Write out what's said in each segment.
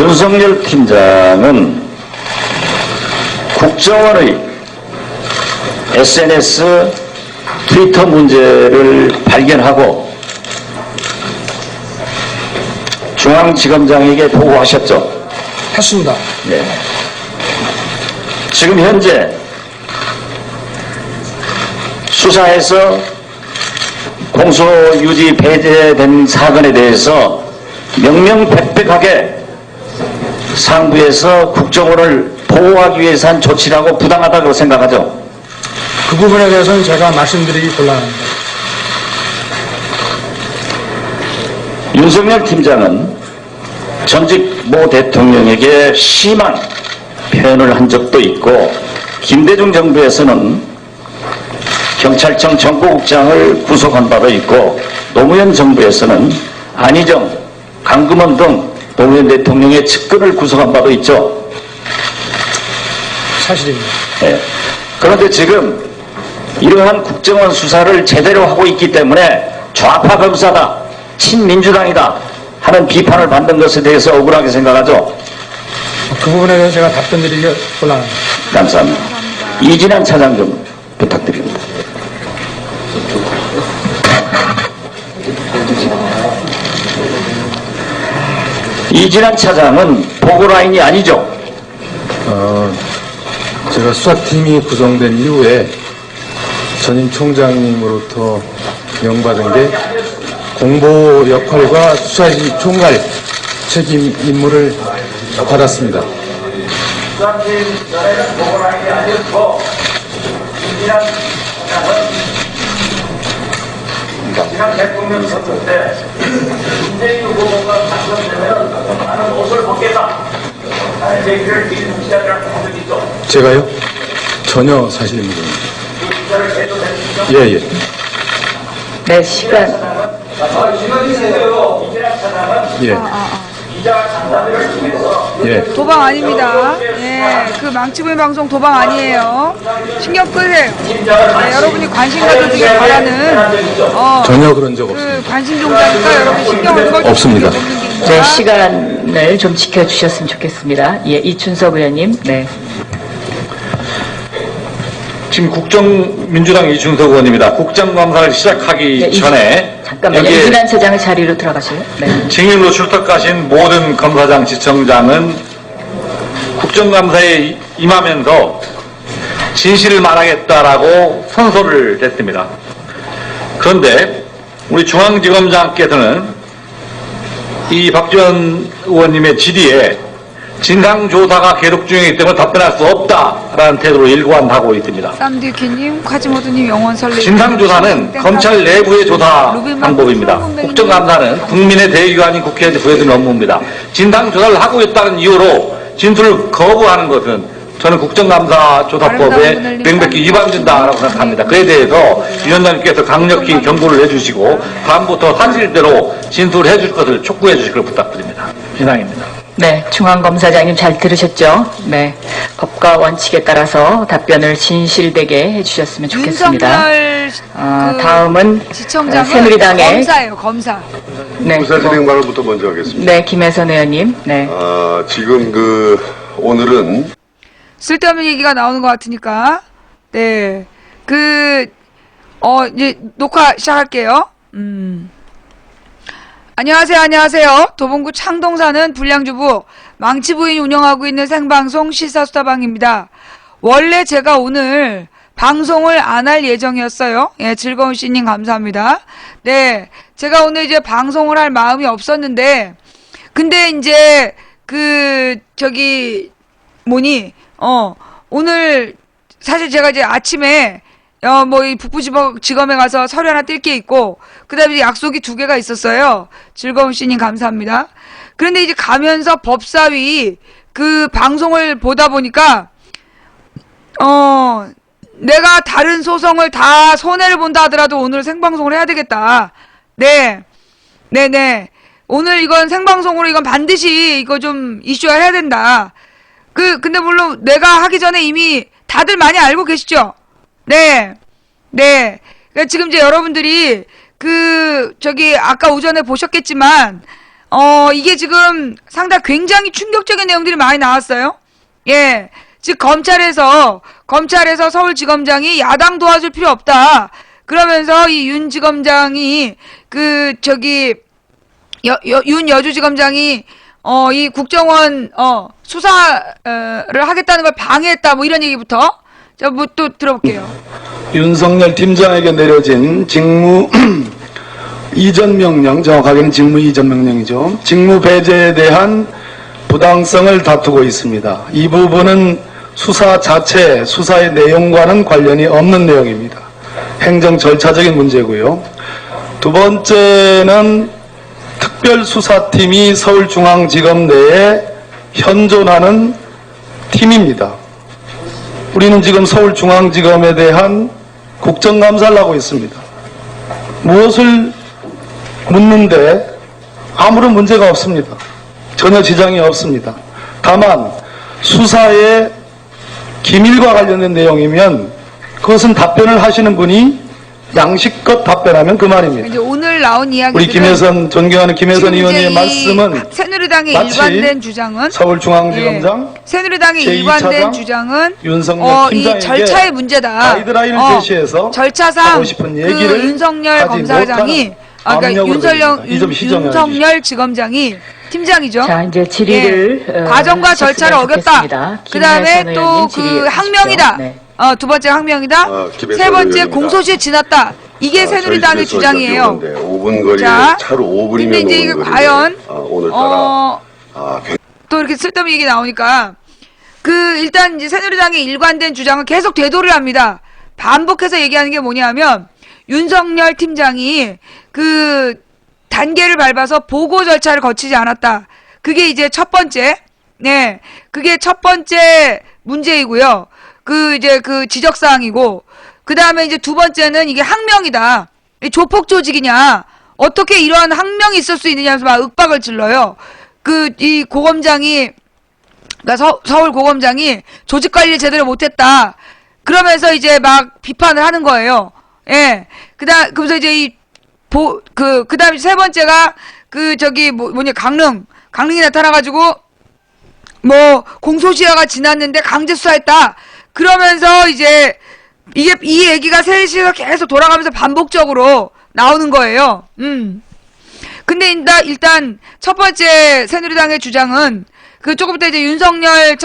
윤석열 팀장은 국정원의 SNS 트위터 문제를 발견하고 중앙지검장에게 보고하셨죠. 했습니다. 네. 지금 현재 수사에서 공소유지 배제된 사건에 대해서 명명백백하게 상부에서 국정원을 보호하기 위해서 한 조치라고 부당하다고 생각하죠. 그 부분에 대해서는 제가 말씀드리기 곤란합니다. 윤석열 팀장은 전직 모 대통령에게 심한 표현을 한 적도 있고 김대중 정부에서는 경찰청 정보국장을 구속한 바도 있고 노무현 정부에서는 안희정, 강금원 등 노무현 대통령의 측근을 구속한 바도 있죠. 사실입니다. 네. 그런데 지금 이러한 국정원 수사를 제대로 하고 있기 때문에 좌파 검사다, 친민주당이다 하는 비판을 받는 것에 대해서 억울하게 생각하죠. 그 부분에 대해서 제가 답변드리기 곤란합니다. 감사합니다. 이진환 차장 좀 부탁드립니다. 이진환 차장은 보고라인이 아니죠. 제가 수사팀이 구성된 이후에 전임 총장님으로부터 명받은 게 공보 역할과 수사지 총괄 책임 임무를 받았습니다. 수사팀 전에는 보고라인이 아니었고 이진환 차장은 지난 대통령 선거 때 문재인 후보가 당선되면 나는 옷을 벗겠다 하는 얘기를 미리 기자들한테 한 적이 있죠. 제가요? 전혀 사실입니다. 그 기자를 제도했죠. 예. 네, 시간. 이진환 차장은 예. 기자 간담회를 통해서 예. 도박 아닙니다. 예, 그 망치부인 방송 도박 아니에요. 신경 끄세요. 네, 여러분이 관심 가져주길 바라는 전혀 그런 적 없습니다. 그 관심 종자니까 여러분 신경을 꺼주시면 없습니다. 네, 시간을 좀 지켜주셨으면 좋겠습니다. 예, 이춘석 의원님. 네. 지금 국정민주당 이준석 의원입니다. 국정감사를 시작하기 네, 전에 잠깐만요. 여기에 이진환 차장의 자리로 들어가세요. 네. 증인으로 출석하신 모든 검사장, 지청장은 국정감사에 임하면서 진실을 말하겠다라고 선서를 했습니다. 그런데 우리 중앙지검장께서는 이 박지원 의원님의 질의에 진상조사가 계속 중이기 때문에 답변할 수 없다라는 태도로 일관하고 있습니다. 쌈디키님, 카지모드님, 영원 설레. 진상조사는 검찰 내부의 조사 방법입니다. 국정감사는 국민의 대의기관인 국회에서 부여진 업무입니다. 진상조사를 하고 있다는 이유로 진술을 거부하는 것은 저는 국정감사 조사법에 명백히 위반된다라고 생각합니다. 그에 대해서 위원장님께서 강력히 경고를 해주시고 다음부터 사실대로 진술해 줄 것을 촉구해 주실 걸 부탁드립니다. 이상입니다. 네, 중앙검사장님 잘 들으셨죠? 네, 법과 원칙에 따라서 답변을 진실되게 해주셨으면 좋겠습니다. 윤석열 다음은 지청장은 새누리당의 검사예요, 검사. 네, 부사 진행 발언부터 먼저 하겠습니다. 네, 김혜선 의원님. 네. 지금 오늘은 쓸데없는 얘기가 나오는 것 같으니까. 네. 이제 녹화 시작할게요. 안녕하세요. 도봉구 창동 사는 불량주부 망치부인이 운영하고 있는 생방송 시사수다방입니다. 원래 제가 오늘 방송을 안 할 예정이었어요. 예, 즐거운 씨님 감사합니다. 네. 제가 오늘 이제 방송을 할 마음이 없었는데, 근데 이제, 오늘, 사실 제가 이제 아침에, 이 북부지검에 가서 서류 하나 뛸 게 있고, 그 다음에 약속이 2개가 있었어요. 즐거운 씨님 감사합니다. 그런데 이제 가면서 법사위 방송을 보다 보니까, 내가 다른 소송을 다 손해를 본다 하더라도 오늘 생방송을 해야 되겠다. 네네. 오늘 이건 생방송으로 이건 반드시 이거 좀 이슈화 해야 된다. 근데 물론 내가 하기 전에 이미 다들 많이 알고 계시죠? 네. 그러니까 지금 이제 여러분들이 아까 오전에 보셨겠지만, 이게 지금 상당히 굉장히 충격적인 내용들이 많이 나왔어요. 예. 즉, 검찰에서 서울지검장이 야당 도와줄 필요 없다. 그러면서 이 윤 지검장이, 윤 여주지검장이, 이 국정원, 수사를 하겠다는 걸 방해했다. 뭐 이런 얘기부터. 자, 뭐 또 들어볼게요. 윤석열 팀장에게 내려진 직무 이전 명령, 정확하게는 직무 이전 명령이죠. 직무 배제에 대한 부당성을 다투고 있습니다. 이 부분은 수사 자체, 수사의 내용과는 관련이 없는 내용입니다. 행정 절차적인 문제고요. 두 번째는 특별수사팀이 서울중앙지검 내에 현존하는 팀입니다. 우리는 지금 서울중앙지검에 대한 국정감사를 하고 있습니다. 무엇을 묻는데 아무런 문제가 없습니다. 전혀 지장이 없습니다. 다만 수사의 기밀과 관련된 내용이면 그것은 답변을 하시는 분이 양식껏 답변하면 그만입니다. 이제 오늘 나온 이야기들은 우리 존경하는 김혜선 의원의 말씀은 새누리당의 마치 일관된 주장은 서울중앙지검장 새누리당의 제2차장 일관된 주장은 윤석열 이 팀장에게 절차의 문제다. 가이드라인을 제시해서 절차상 하고 싶은 그 얘기를 윤석열 하지 검사장이 못하는 압력으로 들립니다. 이점 시정해 윤석열 지검장이 팀장이죠. 자, 이제 질의를 예. 과정과 절차를 어겼다. 그 다음에 김혜선 또 의원님 그 질의해 항명이다. 주십시오. 네. 두 번째 항명이다. 김혜선 세 번째 의원입니다. 공소시효 지났다. 이게 새누리당의 주장이에요. 5분 거리에 자, 차로 5분이면 근데 이제 이게 과연 오늘따라 또 이렇게 쓸데없는 얘기 나오니까 일단 이제 새누리당의 일관된 주장은 계속 되돌을 합니다. 반복해서 얘기하는 게 뭐냐면 윤석열 팀장이 단계를 밟아서 보고 절차를 거치지 않았다. 그게 이제 첫 번째. 네. 그게 첫 번째 문제이고요. 지적사항이고. 그 다음에 이제 두 번째는 이게 항명이다. 조폭 조직이냐. 어떻게 이러한 항명이 있을 수 있느냐 하면서 막 윽박을 질러요. 이 고검장이, 그러니까 서울 고검장이 조직 관리를 제대로 못했다. 그러면서 이제 막 비판을 하는 거예요. 예. 그러면서 이제 그 다음에 세 번째가 강릉이 나타나가지고 공소시효가 지났는데 강제 수사했다. 그러면서 이제 이 얘기가 셋이서 계속 돌아가면서 반복적으로 나오는 거예요. 근데 일단 첫 번째 새누리당의 주장은 조금 이따 이제 윤석열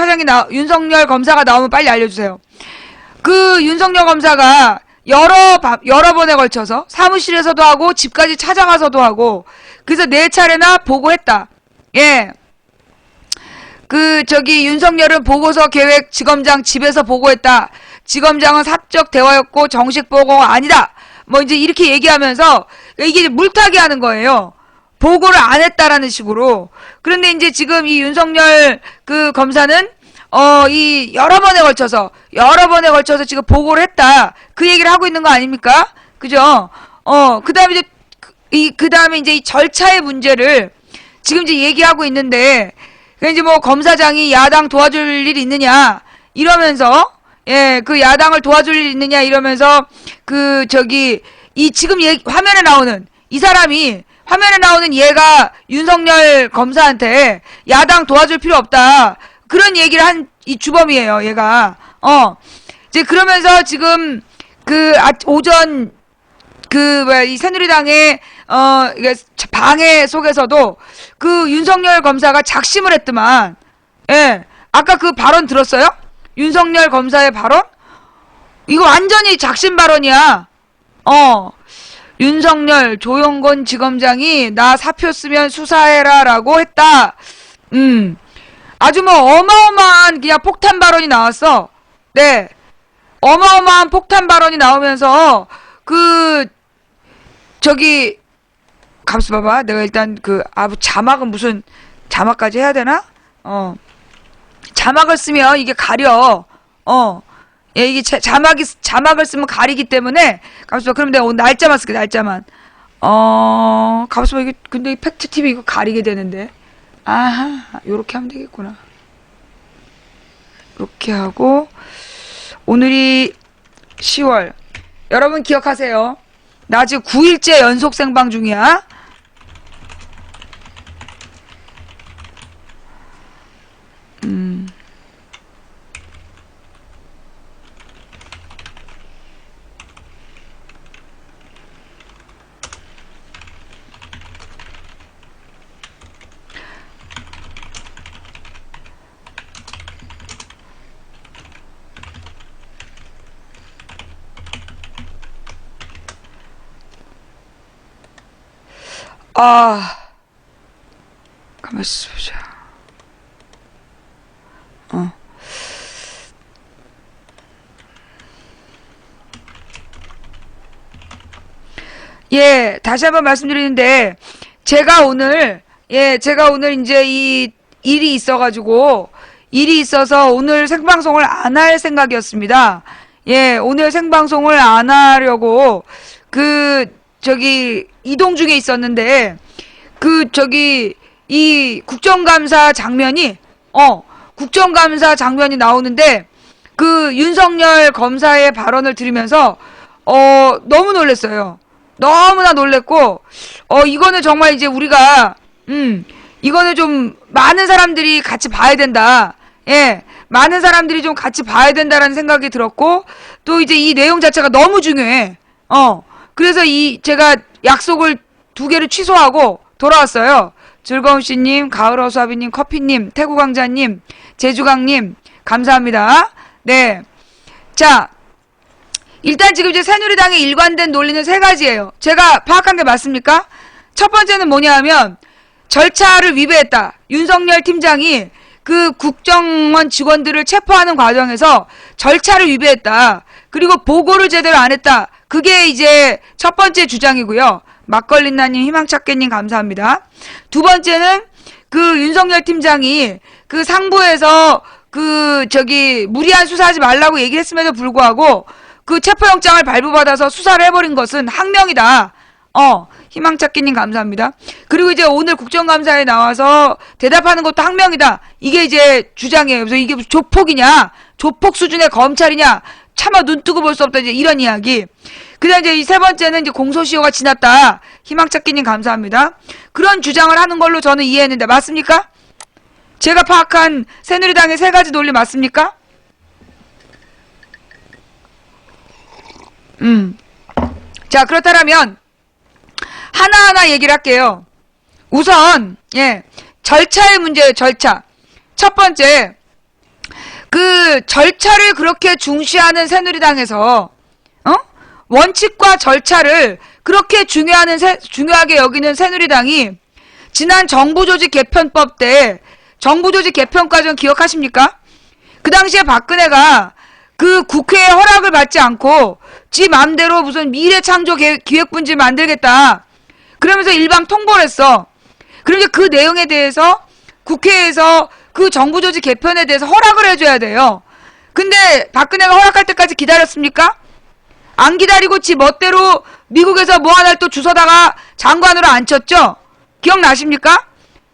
검사가 나오면 빨리 알려주세요. 윤석열 검사가 여러 번에 걸쳐서 사무실에서도 하고 집까지 찾아가서도 하고 그래서 4차례나 보고했다. 예. 윤석열은 보고서 계획 지검장 집에서 보고했다. 지검장은 사적 대화였고 정식 보고가 아니다. 뭐 이제 이렇게 얘기하면서 이게 물타기 하는 거예요. 보고를 안 했다라는 식으로. 그런데 이제 지금 이 윤석열 검사는 이 여러 번에 걸쳐서 지금 보고를 했다. 그 얘기를 하고 있는 거 아닙니까? 그죠? 그다음에 이제 이 절차의 문제를 지금 이제 얘기하고 있는데 이제 검사장이 야당 도와줄 일 있느냐 이러면서 야당을 도와줄 일 있느냐 이러면서 지금 화면에 나오는 이 사람이 화면에 나오는 얘가 윤석열 검사한테 야당 도와줄 필요 없다. 그런 얘기를 한 이 주범이에요, 얘가. 이제 그러면서 지금 오전 이 새누리당의 이게 방해 속에서도 윤석열 검사가 작심을 했더만. 예. 아까 발언 들었어요? 윤석열 검사의 발언? 이거 완전히 작심 발언이야. 윤석열 조용건 지검장이 나 사표 쓰면 수사해라라고 했다. 아주 어마어마한 그냥 폭탄 발언이 나왔어. 네. 어마어마한 폭탄 발언이 나오면서 가만있어 봐봐. 내가 일단 자막은 무슨 자막까지 해야 되나? 자막을 쓰면 이게 가려. 예, 이게 자막을 쓰면 가리기 때문에 가만있어 봐. 그럼 내가 오늘 날짜만 쓸게. 날짜만. 가만있어 봐. 이게 근데 이 팩트 TV 이거 가리게 되는데. 아하, 요렇게 하면 되겠구나. 이렇게 하고 오늘이 10월. 여러분 기억하세요. 나 지금 9일째 연속 생방 중이야. 가만있어 보자. 예, 다시 한번 말씀드리는데, 제가 오늘 이제 이 일이 있어서 오늘 생방송을 안 할 생각이었습니다. 예, 오늘 생방송을 안 하려고, 이동 중에 있었는데, 이 국정감사 장면이 나오는데, 윤석열 검사의 발언을 들으면서, 너무 놀랐어요. 너무나 놀랬고, 이거는 정말 이제 우리가, 이거는 좀 많은 사람들이 같이 봐야 된다. 예, 많은 사람들이 좀 같이 봐야 된다라는 생각이 들었고, 또 이제 이 내용 자체가 너무 중요해. 그래서 제가 약속을 2개를 취소하고 돌아왔어요. 즐거운 씨님, 가을어수아비님, 커피님, 태구광자님, 제주강님, 감사합니다. 네. 자, 일단 지금 이제 새누리당의 일관된 논리는 3가지예요. 제가 파악한 게 맞습니까? 첫 번째는 뭐냐 하면, 절차를 위배했다. 윤석열 팀장이 국정원 직원들을 체포하는 과정에서 절차를 위배했다. 그리고 보고를 제대로 안 했다. 그게 이제 첫 번째 주장이고요. 막걸리나님, 희망찾겠님 감사합니다. 두 번째는 윤석열 팀장이 상부에서 무리한 수사하지 말라고 얘기를 했음에도 불구하고 체포영장을 발부받아서 수사를 해버린 것은 항명이다. 희망찾기님 감사합니다. 그리고 이제 오늘 국정감사에 나와서 대답하는 것도 항명이다. 이게 이제 주장이에요. 그래서 이게 무슨 조폭이냐? 조폭 수준의 검찰이냐? 차마 눈 뜨고 볼 수 없다. 이제 이런 이야기. 그 다음 이제 이 3번째는 이제 공소시효가 지났다. 희망찾기님 감사합니다. 그런 주장을 하는 걸로 저는 이해했는데 맞습니까? 제가 파악한 새누리당의 3가지 논리 맞습니까? 자, 그렇다면 하나하나 얘기를 할게요. 우선 절차의 문제예요. 절차. 첫 번째, 절차를 그렇게 중시하는 새누리당에서 원칙과 절차를 그렇게 중요하게 여기는 새누리당이 지난 정부조직 개편법 때 정부조직 개편 과정 기억하십니까? 그 당시에 박근혜가 국회의 허락을 받지 않고 지 맘대로 무슨 미래창조기획분지 만들겠다. 그러면서 일방 통보를 했어. 그러면서 그 내용에 대해서 국회에서 정부조직 개편에 대해서 허락을 해줘야 돼요. 근데 박근혜가 허락할 때까지 기다렸습니까? 안 기다리고 지 멋대로 미국에서 뭐 하나를 또 주워다가 장관으로 앉혔죠? 기억나십니까?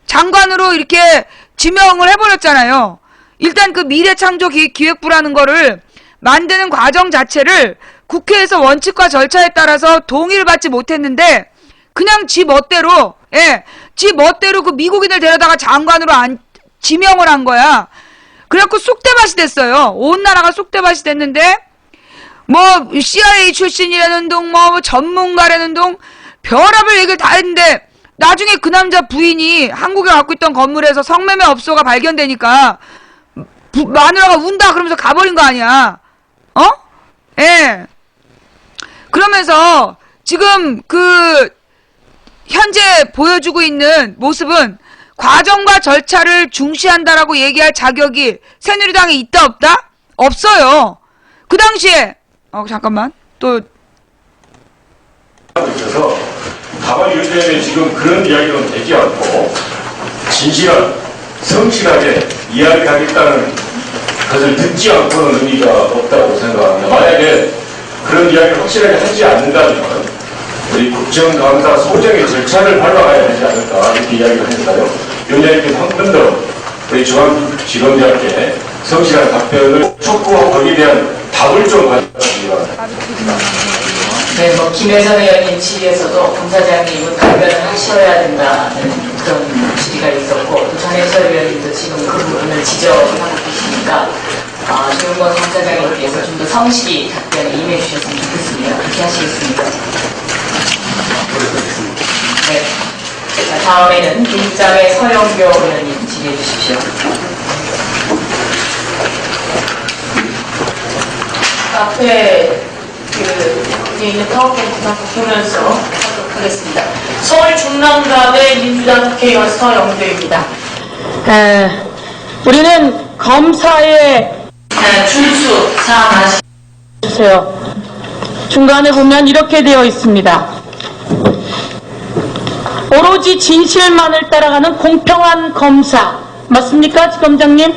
장관으로 이렇게 지명을 해버렸잖아요. 일단 미래창조기획부라는 거를 만드는 과정 자체를 국회에서 원칙과 절차에 따라서 동의를 받지 못했는데 그냥 지 멋대로 미국인을 데려다가 장관으로 지명을 한 거야. 그래갖고 쑥대밭이 됐어요. 온 나라가 쑥대밭이 됐는데 CIA 출신이라는 둥 전문가라는 둥 별의별 얘기를 다 했는데 나중에 그 남자 부인이 한국에 갖고 있던 건물에서 성매매 업소가 발견되니까 마누라가 운다 그러면서 가버린 거 아니야. 예. 그러면서 지금 현재 보여주고 있는 모습은 과정과 절차를 중시한다라고 얘기할 자격이 새누리당에 있다 없다? 없어요. 그 당시에 잠깐만 또 그래서 가만히 요즘에 지금 그런 이야기는 되지 않고 진실한 성실하게 이야기하겠다는 것을 듣지 않고는 의미가 없다고 생각합니다. 만약에 그런 이야기를 확실하게 하지 않는다면 우리 국정감사 소정의 절차를 밟아가야 되지 않을까 이렇게 이야기를 하니까요. 위원장님께서 한 번 더 우리 중앙지검장께 성실한 답변을 촉구하고 거기에 대한 답을 좀 가져주시기 바랍니다. 네, 김혜선 의원님 질의에서도 검사장님은 답변을 하셔야 된다는 그런 질의가 있었고 또 전혜철 의원님도 지금 그 부분을 지적하고 계시니까 조용건 검사장님께서 좀 더 성실히 답변에 임해 주셨으면 좋겠습니다. 그렇게 하시겠습니까? 네. 자, 다음에는 민주당의 서영교 의원님 질의해 주십시오. 앞에 있는 파워포인트 보면서 하겠습니다. 서울 중랑갑의 민주당 국회의원 서영도입니다. 우리는 검사의 줄수 사항하시세요. 중간에 보면 이렇게 되어 있습니다. 오로지 진실만을 따라가는 공평한 검사. 맞습니까, 지검장님?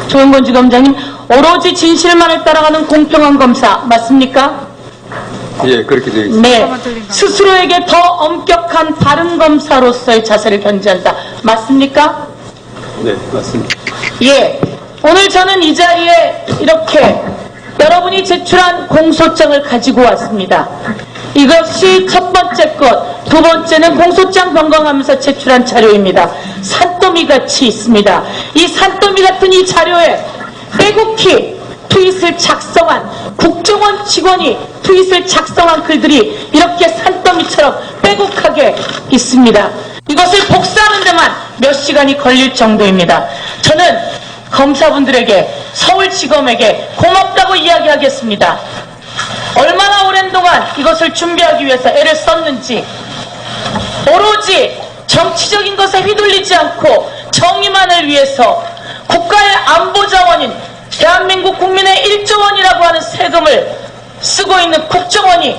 조영건 지검장님, 오로지 진실만을 따라가는 공평한 검사. 맞습니까? 예, 그렇게 되어 있습니다. 네. 스스로에게 더 엄격한 바른 검사로서의 자세를 견지한다. 맞습니까? 네, 맞습니다. 예. 오늘 저는 이 자리에 이렇게 여러분이 제출한 공소장을 가지고 왔습니다. 이것이 첫 번째 것, 두 번째는 공소장 변경하면서 제출한 자료입니다. 산더미 같이 있습니다. 이 산더미 같은 이 자료에 빼곡히 트윗을 작성한 국정원 직원이 트윗을 작성한 글들이 이렇게 산더미처럼 빼곡하게 있습니다. 이것을 복사하는 데만 몇 시간이 걸릴 정도입니다. 저는 검사분들에게, 서울지검에게 고맙다고 이야기하겠습니다. 얼마나 오랜 동안 이것을 준비하기 위해서 애를 썼는지, 오로지 정치적인 것에 휘둘리지 않고 정의만을 위해서 국가의 안보자원인 대한민국 국민의 1조 원이라고 하는 세금을 쓰고 있는 국정원이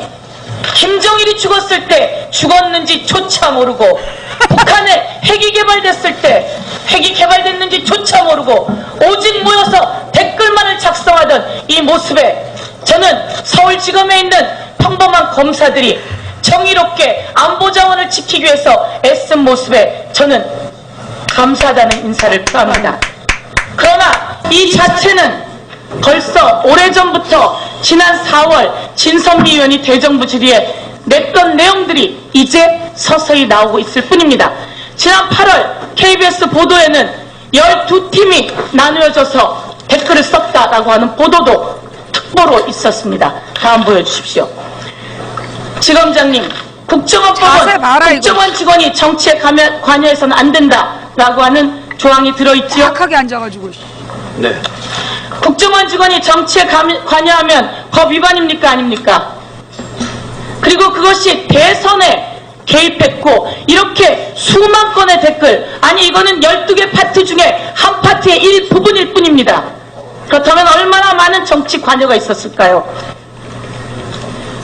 김정일이 죽었을 때 죽었는지조차 모르고, 북한에 핵이 개발됐을 때 핵이 개발됐는지조차 모르고 오직 모여서 댓글만을 작성하던 이 모습에 저는 서울지검에 있는 평범한 검사들이 정의롭게 안보자원을 지키기 위해서 애쓴 모습에 저는 감사하다는 인사를 표합니다. 그러나 이 자체는 벌써 오래전부터 지난 4월 진선미 의원이 대정부 질의에 냈던 내용들이 이제 서서히 나오고 있을 뿐입니다. 지난 8월 KBS 보도에는 12팀이 나누어져서 댓글을 썼다라고 하는 보도도 특보로 있었습니다. 다음 보여주십시오. 지검장님, 국정원법은 국정원 직원이 정치에 관여해서는 안 된다라고 하는 조항이 들어있지요? 약하게 앉아가지고. 네. 국정원 직원이 정치에 관여하면 법 위반입니까, 아닙니까? 그리고 그것이 대선에 개입했고 이렇게 수만 건의 댓글, 아니 이거는 12개 파트 중에 한 파트의 일부분일 뿐입니다. 그렇다면 얼마나 많은 정치 관여가 있었을까요?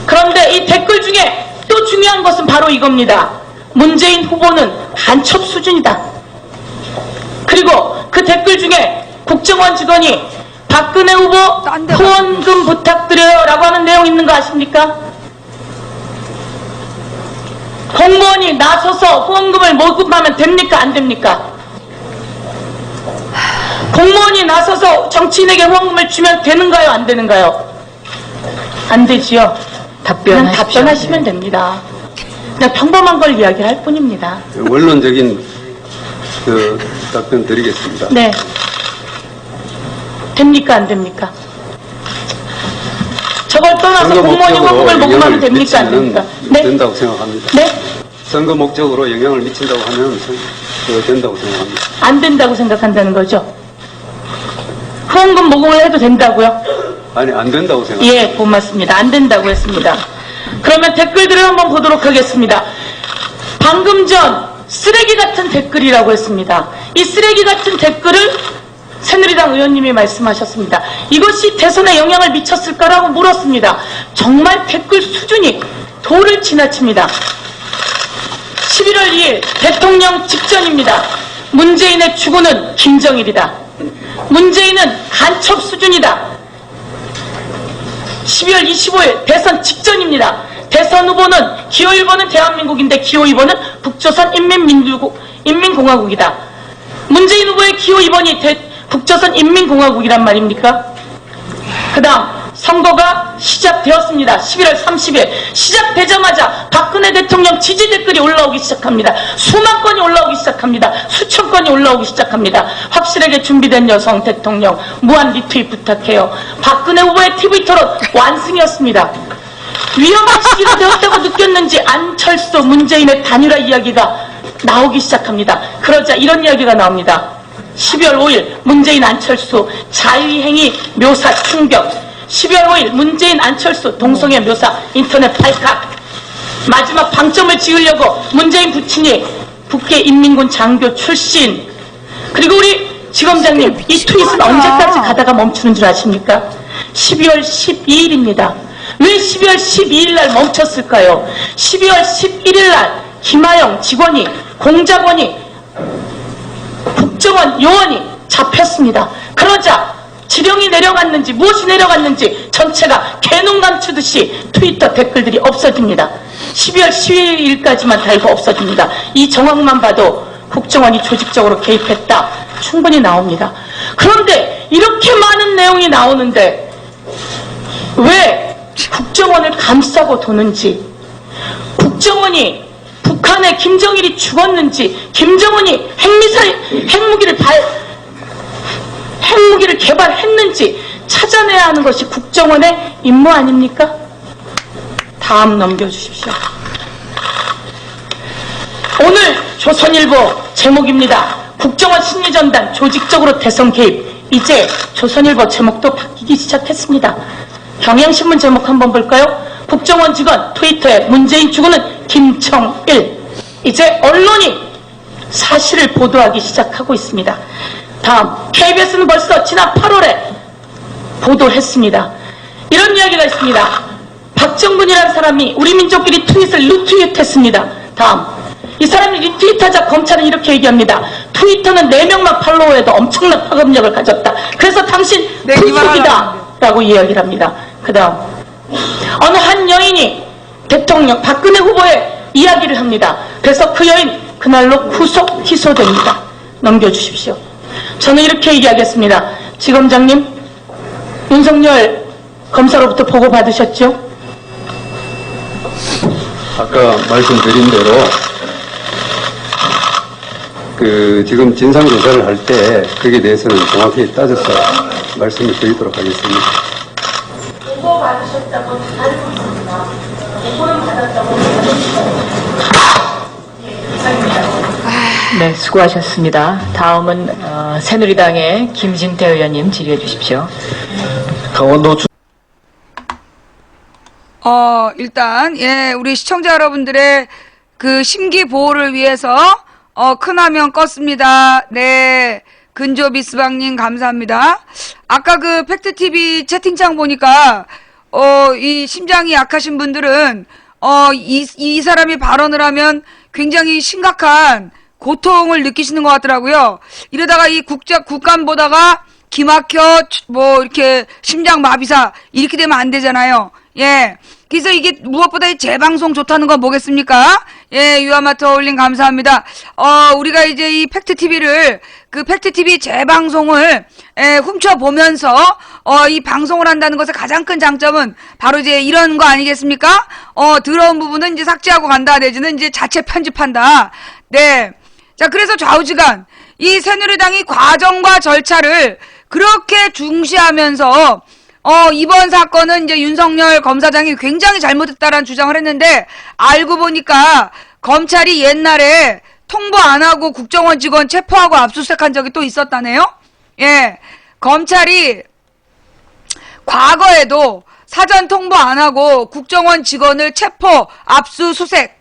그런데 이 댓글 중에 또 중요한 것은 바로 이겁니다. 문재인 후보는 간첩 수준이다. 그리고 그 댓글 중에 국정원 직원이 박근혜 후보 후원금 부탁드려요 라고 하는 내용 있는 거 아십니까? 공무원이 나서서 후원금을 모금하면 됩니까, 안 됩니까? 공무원이 나서서 정치인에게 후원금을 주면 되는가요, 안 되는가요? 안 되지요. 그냥 답변하시면 됩니다. 그냥 평범한 걸 이야기할 뿐입니다. 원론적인 답변 드리겠습니다. 네. 됩니까, 안 됩니까? 저걸 떠나서 공무원이 후원금을 모금하면 됩니까, 안 됩니까? 네? 된다고 생각합니다. 네? 선거 목적으로 영향을 미친다고 하면 된다고 생각합니다. 안 된다고 생각한다는 거죠? 후원금 모금을 해도 된다고요? 아니, 안 된다고 생각합니다. 예, 고맙습니다. 안 된다고 했습니다. 그러면 댓글들을 한번 보도록 하겠습니다. 방금 전 쓰레기 같은 댓글이라고 했습니다. 이 쓰레기 같은 댓글을 새누리당 의원님이 말씀하셨습니다. 이것이 대선에 영향을 미쳤을까라고 물었습니다. 정말 댓글 수준이 도를 지나칩니다. 11월 2일 대통령 직전입니다. 문재인의 주군은 김정일이다. 문재인은 간첩 수준이다. 12월 25일 대선 직전입니다. 대선 후보는 기호 1번은 대한민국인데 기호 2번은 북조선 인민공화국이다. 문재인 후보의 기호 2번이 북조선 인민공화국이란 말입니까? 그 다음 선거가 시작되었습니다. 11월 30일 시작되자마자 박근혜 대통령 지지 댓글이 올라오기 시작합니다. 수만 건이 올라오기 시작합니다. 수천 건이 올라오기 시작합니다. 확실하게 준비된 여성 대통령 무한 리트윗 부탁해요. 박근혜 후보의 TV토론 완승이었습니다. 위험한 시기가 되었다고 느꼈는지 안철수 문재인의 단일화 이야기가 나오기 시작합니다. 그러자 이런 이야기가 나옵니다. 12월 5일 문재인 안철수 자유행위 묘사 충격. 12월 5일 문재인 안철수 동성애 묘사 인터넷 발칵. 마지막 방점을 지으려고 문재인 부친이 북해인민군 장교 출신, 그리고 우리 지검장님, 이 트윗은 언제까지 가다가 멈추는 줄 아십니까? 12월 12일입니다. 왜 12월 12일 날 멈췄을까요? 12월 11일 날 김하영 직원이, 공작원이, 국정원 요원이 잡혔습니다. 그러자 지령이 내려갔는지 무엇이 내려갔는지 전체가 개눈 감추듯이 트위터 댓글들이 없어집니다. 12월 12일까지만 달고 없어집니다. 이 정황만 봐도 국정원이 조직적으로 개입했다 충분히 나옵니다. 그런데 이렇게 많은 내용이 나오는데 왜 국정원을 감싸고 도는지, 국정원이 북한에 김정일이 죽었는지, 김정은이 핵무기를 개발했는지 찾아내야 하는 것이 국정원의 임무 아닙니까? 다음 넘겨주십시오. 오늘 조선일보 제목입니다. 국정원 심리전단 조직적으로 대선 개입. 이제 조선일보 제목도 바뀌기 시작했습니다. 경향신문 제목 한번 볼까요? 국정원 직원 트위터에 문재인 죽으는 김청일. 이제 언론이 사실을 보도하기 시작하고 있습니다. 다음, KBS는 벌써 지난 8월에 보도했습니다. 이런 이야기가 있습니다. 박정근이라는 사람이 우리 민족끼리 트윗을 리트윗했습니다. 다음, 이 사람이 리트윗하자 검찰은 이렇게 얘기합니다. 트위터는 4명만 팔로우해도 엄청난 파급력을 가졌다. 그래서 당신 불속이다 라고 이야기를 합니다. 그 다음, 어느 한 여인이 대통령 박근혜 후보의 이야기를 합니다. 그래서 그 여인 그날로 구속 기소됩니다. 넘겨주십시오. 저는 이렇게 얘기하겠습니다. 지검장님, 윤석열 검사로부터 보고 받으셨죠? 아까 말씀드린 대로 지금 진상조사를 할 때 거기에 대해서는 정확히 따져서 말씀을 드리도록 하겠습니다. 보고 받으셨다고 알고 있습니다. 보고는 받았다고. 네, 수고하셨습니다. 다음은 새누리당의 김진태 의원님 질의해 주십시오. 강원도 일단, 예, 우리 시청자 여러분들의 그 심기 보호를 위해서, 큰 화면 껐습니다. 네. 근조비스방님, 감사합니다. 아까 그 팩트TV 채팅창 보니까, 이 심장이 약하신 분들은, 이 사람이 발언을 하면 굉장히 심각한 고통을 느끼시는 것 같더라고요. 이러다가 이 국감 보다가 기막혀, 이렇게 심장 마비사, 이렇게 되면 안 되잖아요. 예. 그래서 이게 무엇보다 이 재방송 좋다는 건 뭐겠습니까? 예, 유아마트 어울림 감사합니다. 우리가 이제 이 팩트TV를, 그 팩트TV 재방송을, 훔쳐보면서, 이 방송을 한다는 것의 가장 큰 장점은 바로 이제 이런 거 아니겠습니까? 더러운 부분은 이제 삭제하고 간다, 내지는 이제 자체 편집한다. 네. 자, 그래서 좌우지간, 이 새누리당이 과정과 절차를 그렇게 중시하면서, 이번 사건은 이제 윤석열 검사장이 굉장히 잘못했다라는 주장을 했는데, 알고 보니까 검찰이 옛날에 통보 안 하고 국정원 직원 체포하고 압수수색한 적이 또 있었다네요? 예. 검찰이 과거에도 사전 통보 안 하고 국정원 직원을 체포, 압수수색,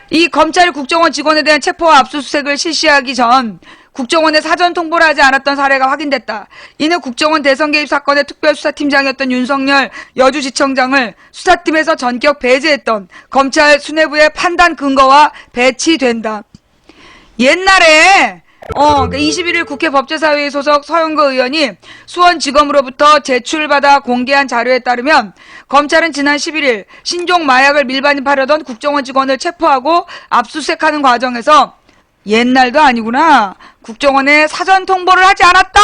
이 검찰 국정원 직원에 대한 체포와 압수수색을 실시하기 전 국정원에 사전 통보를 하지 않았던 사례가 확인됐다. 이는 국정원 대선 개입 사건의 특별수사팀장이었던 윤석열 여주지청장을 수사팀에서 전격 배제했던 검찰 수뇌부의 판단 근거와 배치된다. 옛날에 21일 국회 법제사회의 소속 서영거 의원이 수원지검으로부터 제출받아 공개한 자료에 따르면 검찰은 지난 11일 신종 마약을 밀반입하려던 국정원 직원을 체포하고 압수수색하는 과정에서 옛날도 아니구나. 국정원에 사전 통보를 하지 않았다.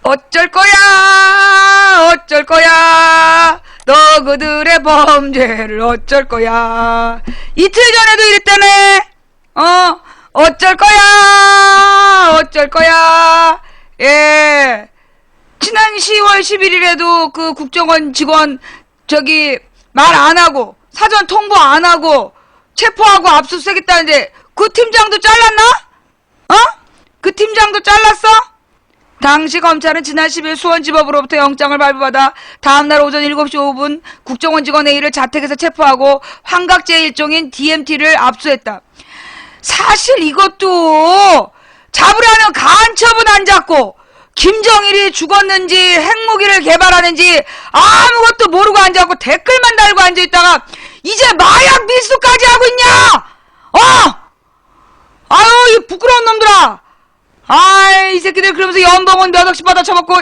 어쩔 거야. 어쩔 거야. 너 그들의 범죄를 어쩔 거야. 이틀 전에도 이랬다네. 어쩔 거야. 어쩔 거야. 예. 지난 10월 11일에도 그 국정원 직원 말 안 하고 사전 통보 안 하고 체포하고 압수수색했다는데 그 팀장도 잘랐나? 그 팀장도 잘랐어? 당시 검찰은 지난 10일 수원지법으로부터 영장을 발부받아 다음날 오전 7시 5분 국정원 직원 A를 자택에서 체포하고 환각제의 일종인 DMT를 압수했다. 사실 이것도 잡으려는 간첩은 안 잡고 김정일이 죽었는지 핵무기를 개발하는지 아무것도 모르고 앉아갖고 댓글만 달고 앉아있다가 이제 마약 밀수까지 하고 있냐? 아유 이 부끄러운 놈들아. 아이 이 새끼들 그러면서 연봉은 몇 억씩 받아 쳐먹고.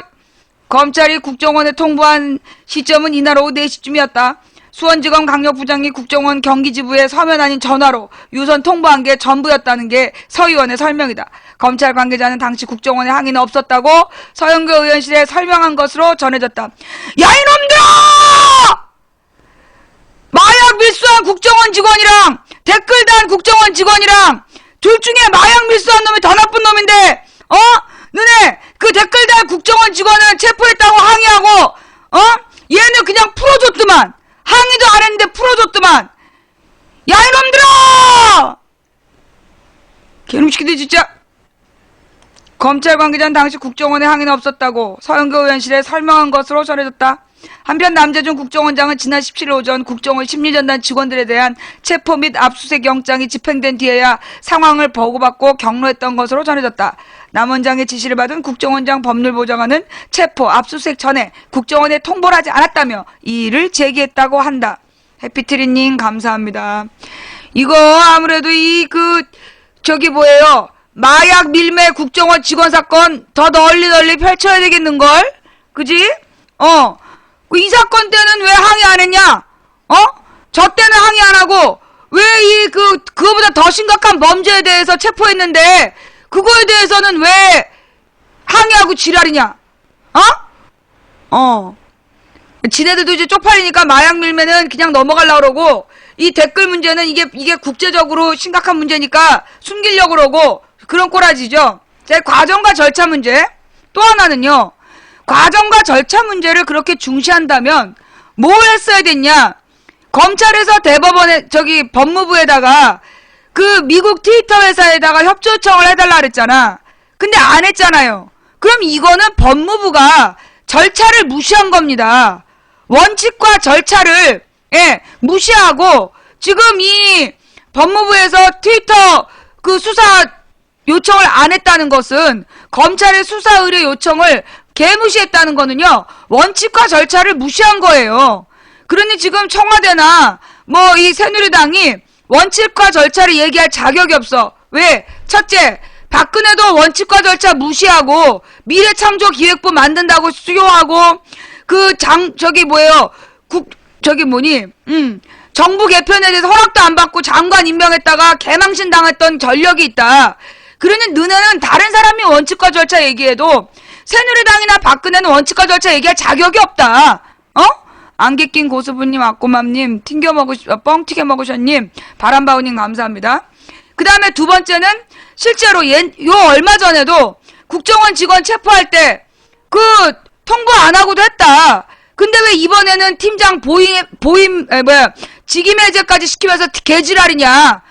검찰이 국정원에 통보한 시점은 이날 오후 4시쯤이었다. 수원지검 강력부장이 국정원 경기지부에 서면 아닌 전화로 유선 통보한 게 전부였다는 게 서 의원의 설명이다. 검찰 관계자는 당시 국정원에 항의는 없었다고 서영교 의원실에 설명한 것으로 전해졌다. 야 이놈들아! 마약 밀수한 국정원 직원이랑 댓글단 국정원 직원이랑 둘 중에 마약 밀수한 놈이 더 나쁜 놈인데 너네 그 댓글단 국정원 직원은 체포했다고 항의하고 얘는 그냥 풀어줬더만. 항의도 안 했는데 풀어줬더만. 야 이놈들아! 개놈시키들 진짜. 검찰 관계자는 당시 국정원에 항의는 없었다고 서영교 의원실에 설명한 것으로 전해졌다. 한편 남재준 국정원장은 지난 17일 오전 국정원 심리전단 직원들에 대한 체포 및 압수수색 영장이 집행된 뒤에야 상황을 보고받고 격려했던 것으로 전해졌다. 남 원장의 지시를 받은 국정원장 법률보좌관은 체포, 압수수색 전에 국정원에 통보를 하지 않았다며 이의를 제기했다고 한다. 해피트리님 감사합니다. 이거 아무래도 마약 밀매 국정원 직원 사건 더 널리 펼쳐야 되겠는걸? 그지? 이 사건 때는 왜 항의 안 했냐? 저 때는 항의 안 하고 왜 그거보다 더 심각한 범죄에 대해서 체포했는데 그거에 대해서는 왜 항의하고 지랄이냐? 지네들도 이제 쪽팔리니까 마약 밀매는 그냥 넘어가려고 그러고 이 댓글 문제는 이게 국제적으로 심각한 문제니까 숨기려고 그러고 그런 꼬라지죠. 제 과정과 절차 문제. 또 하나는요. 과정과 절차 문제를 그렇게 중시한다면 뭘 했어야 됐냐? 검찰에서 대법원에 법무부에다가 그 미국 트위터 회사에다가 협조 요청을 해달라 그랬잖아. 근데 안 했잖아요. 그럼 이거는 법무부가 절차를 무시한 겁니다. 원칙과 절차를 무시하고 지금 이 법무부에서 트위터 그 수사 요청을 안 했다는 것은 검찰의 수사 의뢰 요청을 개무시했다는 거는요. 원칙과 절차를 무시한 거예요. 그러니 지금 청와대나 이 새누리당이 원칙과 절차를 얘기할 자격이 없어. 왜? 첫째, 박근혜도 원칙과 절차 무시하고 미래창조기획부 만든다고 수요하고 정부 개편에 대해서 허락도 안 받고 장관 임명했다가 개망신 당했던 전력이 있다. 그러니 너네는 다른 사람이 원칙과 절차 얘기해도 새누리당이나 박근혜는 원칙과 절차 얘기할 자격이 없다. 안개 낀 고수부님, 악고맘님, 뻥튀겨 먹으셨님, 바람바우님 감사합니다. 그 다음에 두 번째는 실제로 얼마 전에도 국정원 직원 체포할 때 통보 안 하고도 했다. 근데 왜 이번에는 팀장 직임 해제까지 시키면서 개지랄이냐.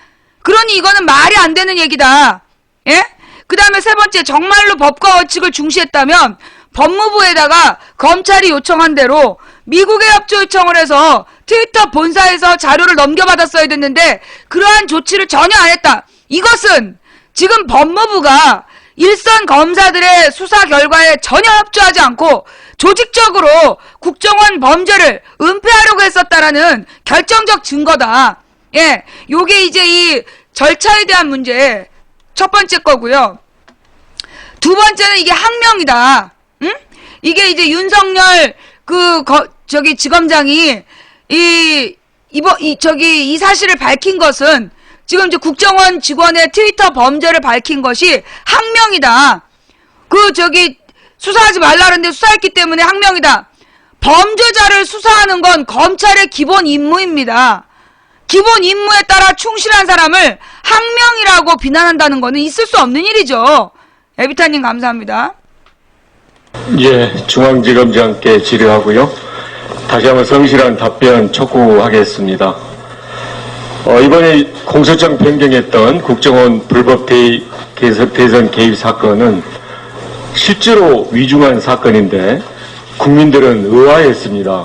그러니 이거는 말이 안 되는 얘기다. 예? 그 다음에 세 번째, 정말로 법과 원칙을 중시했다면 법무부에다가 검찰이 요청한 대로 미국에 협조 요청을 해서 트위터 본사에서 자료를 넘겨받았어야 됐는데 그러한 조치를 전혀 안 했다. 이것은 지금 법무부가 일선 검사들의 수사 결과에 전혀 협조하지 않고 조직적으로 국정원 범죄를 은폐하려고 했었다라는 결정적 증거다. 예, 요게 이제 이 절차에 대한 문제 첫 번째 거고요. 두 번째는 이게 항명이다. 응? 이게 이제 윤석열 지검장이 이 사실을 밝힌 것은 지금 이제 국정원 직원의 트위터 범죄를 밝힌 것이 항명이다. 수사하지 말라는데 수사했기 때문에 항명이다. 범죄자를 수사하는 건 검찰의 기본 임무입니다. 기본 임무에 따라 충실한 사람을 항명이라고 비난한다는 거는 있을 수 없는 일이죠. 에비타님 감사합니다. 예, 중앙지검장께 질의하고요. 다시 한번 성실한 답변 촉구하겠습니다. 이번에 공소장 변경했던 국정원 불법 대선 개입 사건은 실제로 위중한 사건인데 국민들은 의아했습니다.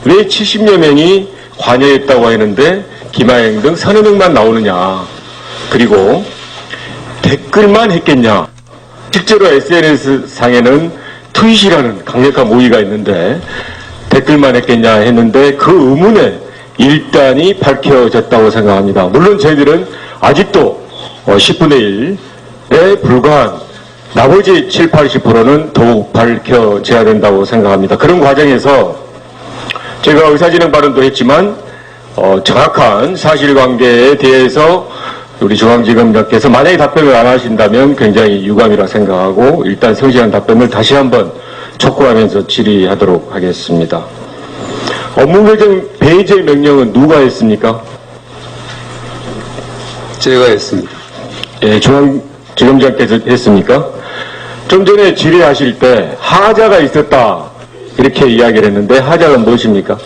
왜 70여 명이 관여했다고 하는데 김하영 등 서너 명만 나오느냐. 그리고 댓글만 했겠냐. 실제로 SNS상에는 트윗이라는 강력한 모의가 있는데 댓글만 했겠냐 했는데 그 의문에 일단이 밝혀졌다고 생각합니다. 물론 저희들은 아직도 10분의 1에 불과한 나머지 7, 80%는 더욱 밝혀져야 된다고 생각합니다. 그런 과정에서 제가 의사진행 발언도 했지만 정확한 사실관계에 대해서 우리 중앙지검장께서 만약에 답변을 안 하신다면 굉장히 유감이라 생각하고 일단 성실한 답변을 다시 한번 촉구하면서 질의하도록 하겠습니다. 업무 배제 명령은 누가 했습니까? 제가 했습니다. 예, 중앙지검장께서 했습니까? 좀 전에 질의하실 때 하자가 있었다 이렇게 이야기를 했는데 하자가 무엇입니까?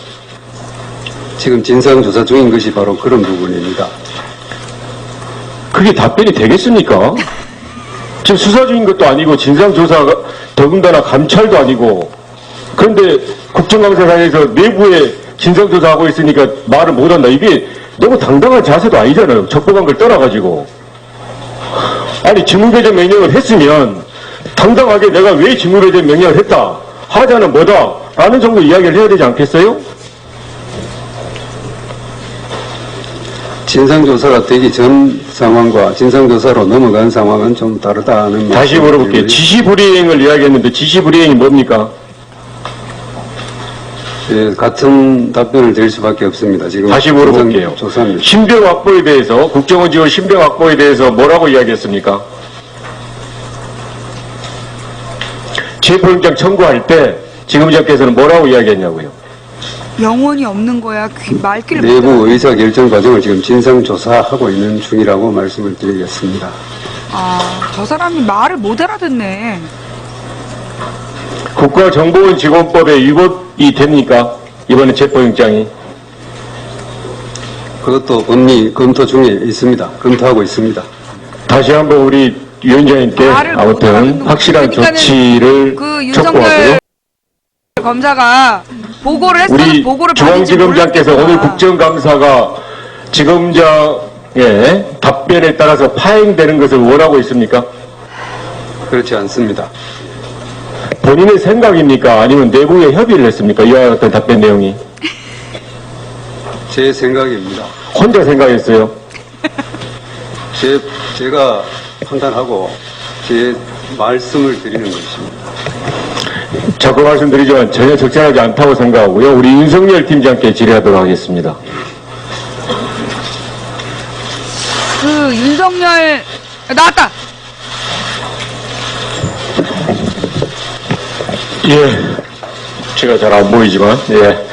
지금 진상조사 중인 것이 바로 그런 부분입니다. 그게 답변이 되겠습니까? 지금 수사 중인 것도 아니고 진상조사가 더군다나 감찰도 아니고 그런데 국정감사장에서 내부에 진상조사하고 있으니까 말을 못한다. 이게 너무 당당한 자세도 아니잖아요. 적법한 걸 떠나가지고. 아니 직무배제 명령을 했으면 당당하게 내가 왜 직무배제 명령을 했다. 하자는 뭐다. 라는 정도 이야기를 해야 되지 않겠어요? 진상조사가 되기 전 상황과 진상조사로 넘어간 상황은 좀 다르다는 다시 물어볼게요. 지시불이행을 이야기했는데 지시불이행이 뭡니까? 예, 같은 답변을 드릴 수밖에 없습니다. 지금 다시 물어볼게요. 조사입니다. 신병 확보에 대해서 국정원 지원 신병 확보에 대해서 뭐라고 이야기했습니까? 체포영장 청구할 때 지검장께서는 뭐라고 이야기했냐고요? 영혼이 없는 거야. 말귀를 내부 의사 결정 과정을 지금 진상조사하고 있는 중이라고 말씀을 드리겠습니다. 저 사람이 말을 못 알아듣네. 국가정보원 직원법에 위법이 됩니까? 이번에 체포영장이. 그것도 법리 검토 중에 있습니다. 검토하고 있습니다. 다시 한번 우리 위원장님께 말을 못 아무튼 알아듣는 확실한 거죠. 조치를 그 촉구하고요. 윤석열 검사가 보고를 했어도 우리 보고를 받은지 중앙지검장께서 오늘 모르겠구나. 국정감사가 지검장의 답변에 따라서 파행되는 것을 원하고 있습니까? 그렇지 않습니다. 본인의 생각입니까? 아니면 내부에 협의를 했습니까? 이와 같은 답변 내용이. 제 생각입니다. 혼자 생각했어요. 제가 판단하고 제 말씀을 드리는 것입니다. 자꾸 말씀드리지만 전혀 적절하지 않다고 생각하고요. 우리 윤석열 팀장께 질의하도록 하겠습니다. 그 윤석열 나왔다. 예, 제가 잘 안 보이지만 예,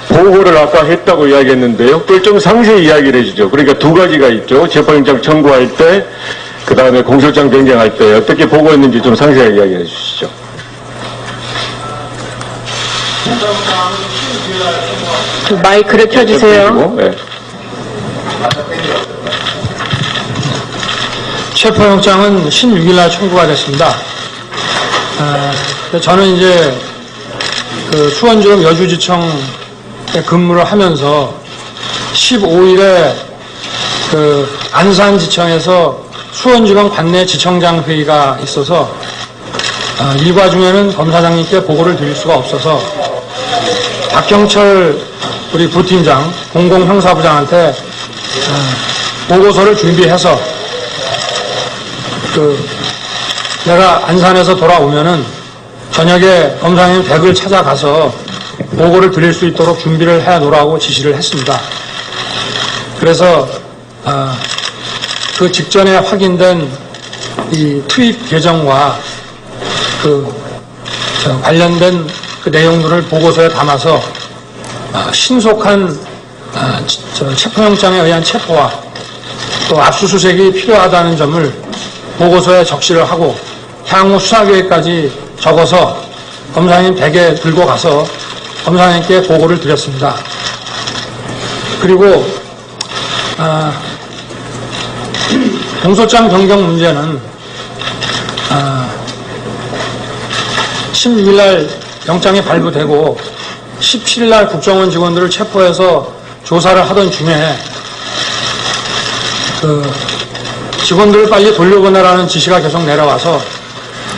보고를 아까 했다고 이야기했는데요. 그걸 좀 상세히 이야기를 해주죠. 그러니까 두 가지가 있죠. 체포영장 청구할 때, 그 다음에 공소장 변경할 때 어떻게 보고했는지 좀 상세하게 이야기해 주시죠. 마이크를 켜주세요. 그리고, 예. 체포영장은 16일 날 청구가 됐습니다. 저는 이제 그 수원지검 여주지청에 근무를 하면서 15일에 그 안산지청에서 수원지검 관내 지청장 회의가 있어서 일과 중에는 검사장님께 보고를 드릴 수가 없어서 박경철 우리 부팀장 공공형사부장한테 보고서를 준비해서 내가 안산에서 돌아오면은 저녁에 검사님 댁을 찾아가서 보고를 드릴 수 있도록 준비를 해 놓으라고 지시를 했습니다. 그래서 그 직전에 확인된 이 트윗 계정과 관련된 그 내용들을 보고서에 담아서 신속한 체포영장에 의한 체포와 또 압수수색이 필요하다는 점을 보고서에 적시를 하고 향후 수사계획까지 적어서 검사님 댁에 들고 가서 검사님께 보고를 드렸습니다. 그리고 공소장 변경 문제는 16일 날 영장이 발부되고 17일 날 국정원 직원들을 체포해서 조사를 하던 중에 직원들을 빨리 돌려보내라는 지시가 계속 내려와서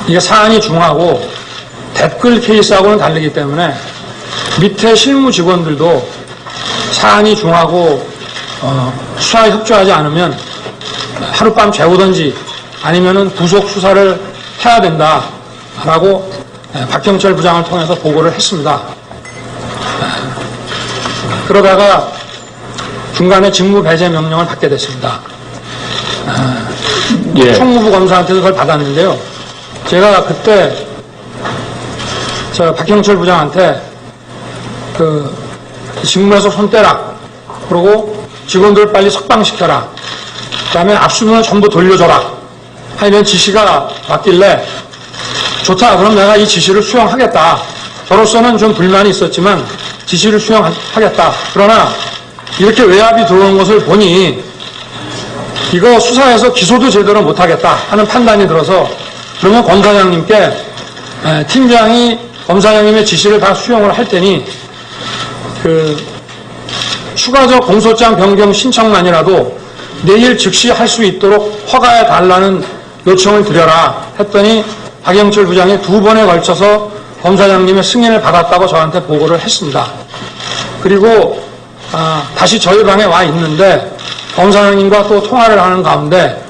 이게 사안이 중하고 댓글 케이스하고는 다르기 때문에 밑에 실무 직원들도 사안이 중하고 수사에 협조하지 않으면 하룻밤 재우든지 아니면은 구속 수사를 해야 된다라고 박경철 부장을 통해서 보고를 했습니다. 그러다가 중간에 직무 배제 명령을 받게 됐습니다. 예. 총무부 검사한테도 그걸 받았는데요. 제가 그때 저 박경철 부장한테 그 직무에서 손 떼라. 그리고 직원들 빨리 석방시켜라. 그다음에 압수문을 전부 돌려줘라. 하는 지시가 왔길래 좋다. 그럼 내가 이 지시를 수용하겠다. 저로서는 좀 불만이 있었지만 지시를 수용하겠다. 그러나 이렇게 외압이 들어오는 것을 보니 이거 수사해서 기소도 제대로 못하겠다 하는 판단이 들어서 그러면 검사장님께 팀장이 검사장님의 지시를 다 수용을 할 테니 그 추가적 공소장 변경 신청만이라도 내일 즉시 할 수 있도록 허가해 달라는 요청을 드려라 했더니 박영철 부장이 2번에 걸쳐서 검사장님의 승인을 받았다고 저한테 보고를 했습니다. 그리고 다시 저희 방에 와 있는데 검사장님과 또 통화를 하는 가운데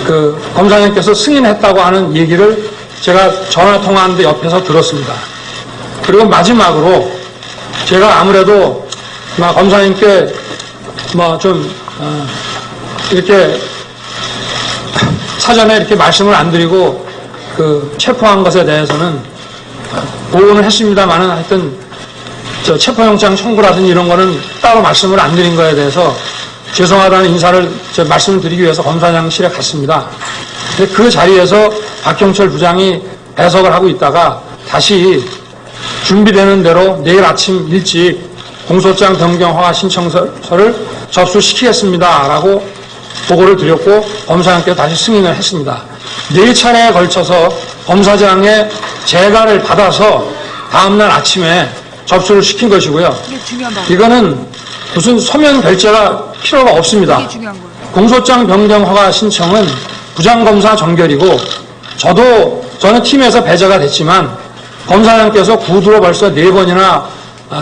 그 검사장님께서 승인했다고 하는 얘기를 제가 전화 통화하는데 옆에서 들었습니다. 그리고 마지막으로 제가 아무래도 검사님께 좀 이렇게 사전에 이렇게 말씀을 안 드리고 그 체포한 것에 대해서는 보고는 했습니다만은 하여튼 저 체포영장 청구라든지 이런 거는 따로 말씀을 안 드린 거에 대해서 죄송하다는 인사를 말씀을 드리기 위해서 검사장실에 갔습니다. 근데 그 자리에서 박경철 부장이 배석을 하고 있다가 다시 준비되는 대로 내일 아침 일찍 공소장 변경 허가 신청서를 접수시키겠습니다라고 보고를 드렸고 검사장께서 다시 승인을 했습니다. 4차례에 걸쳐서 검사장의 재가를 받아서 다음날 아침에 접수를 시킨 것이고요. 이거는 무슨 서면 결재가 필요가 없습니다. 공소장 변경 허가 신청은 부장검사 전결이고 저는 팀에서 배제가 됐지만 검사장께서 구두로 벌써 4번이나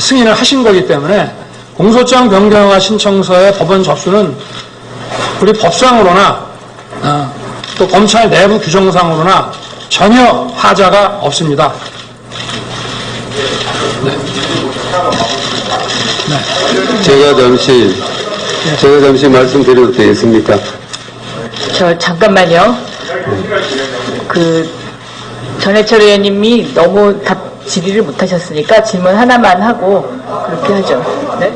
승인을 하신 거기 때문에 공소장 변경 허가 신청서의 법원 접수는 우리 법상으로나 또 검찰 내부 규정상으로나 전혀 하자가 없습니다. 제가 잠시 말씀드려도 되겠습니까? 잠깐만요. 전해철 의원님이 너무 질의를 못하셨으니까 질문 하나만 하고 그렇게 하죠. 네?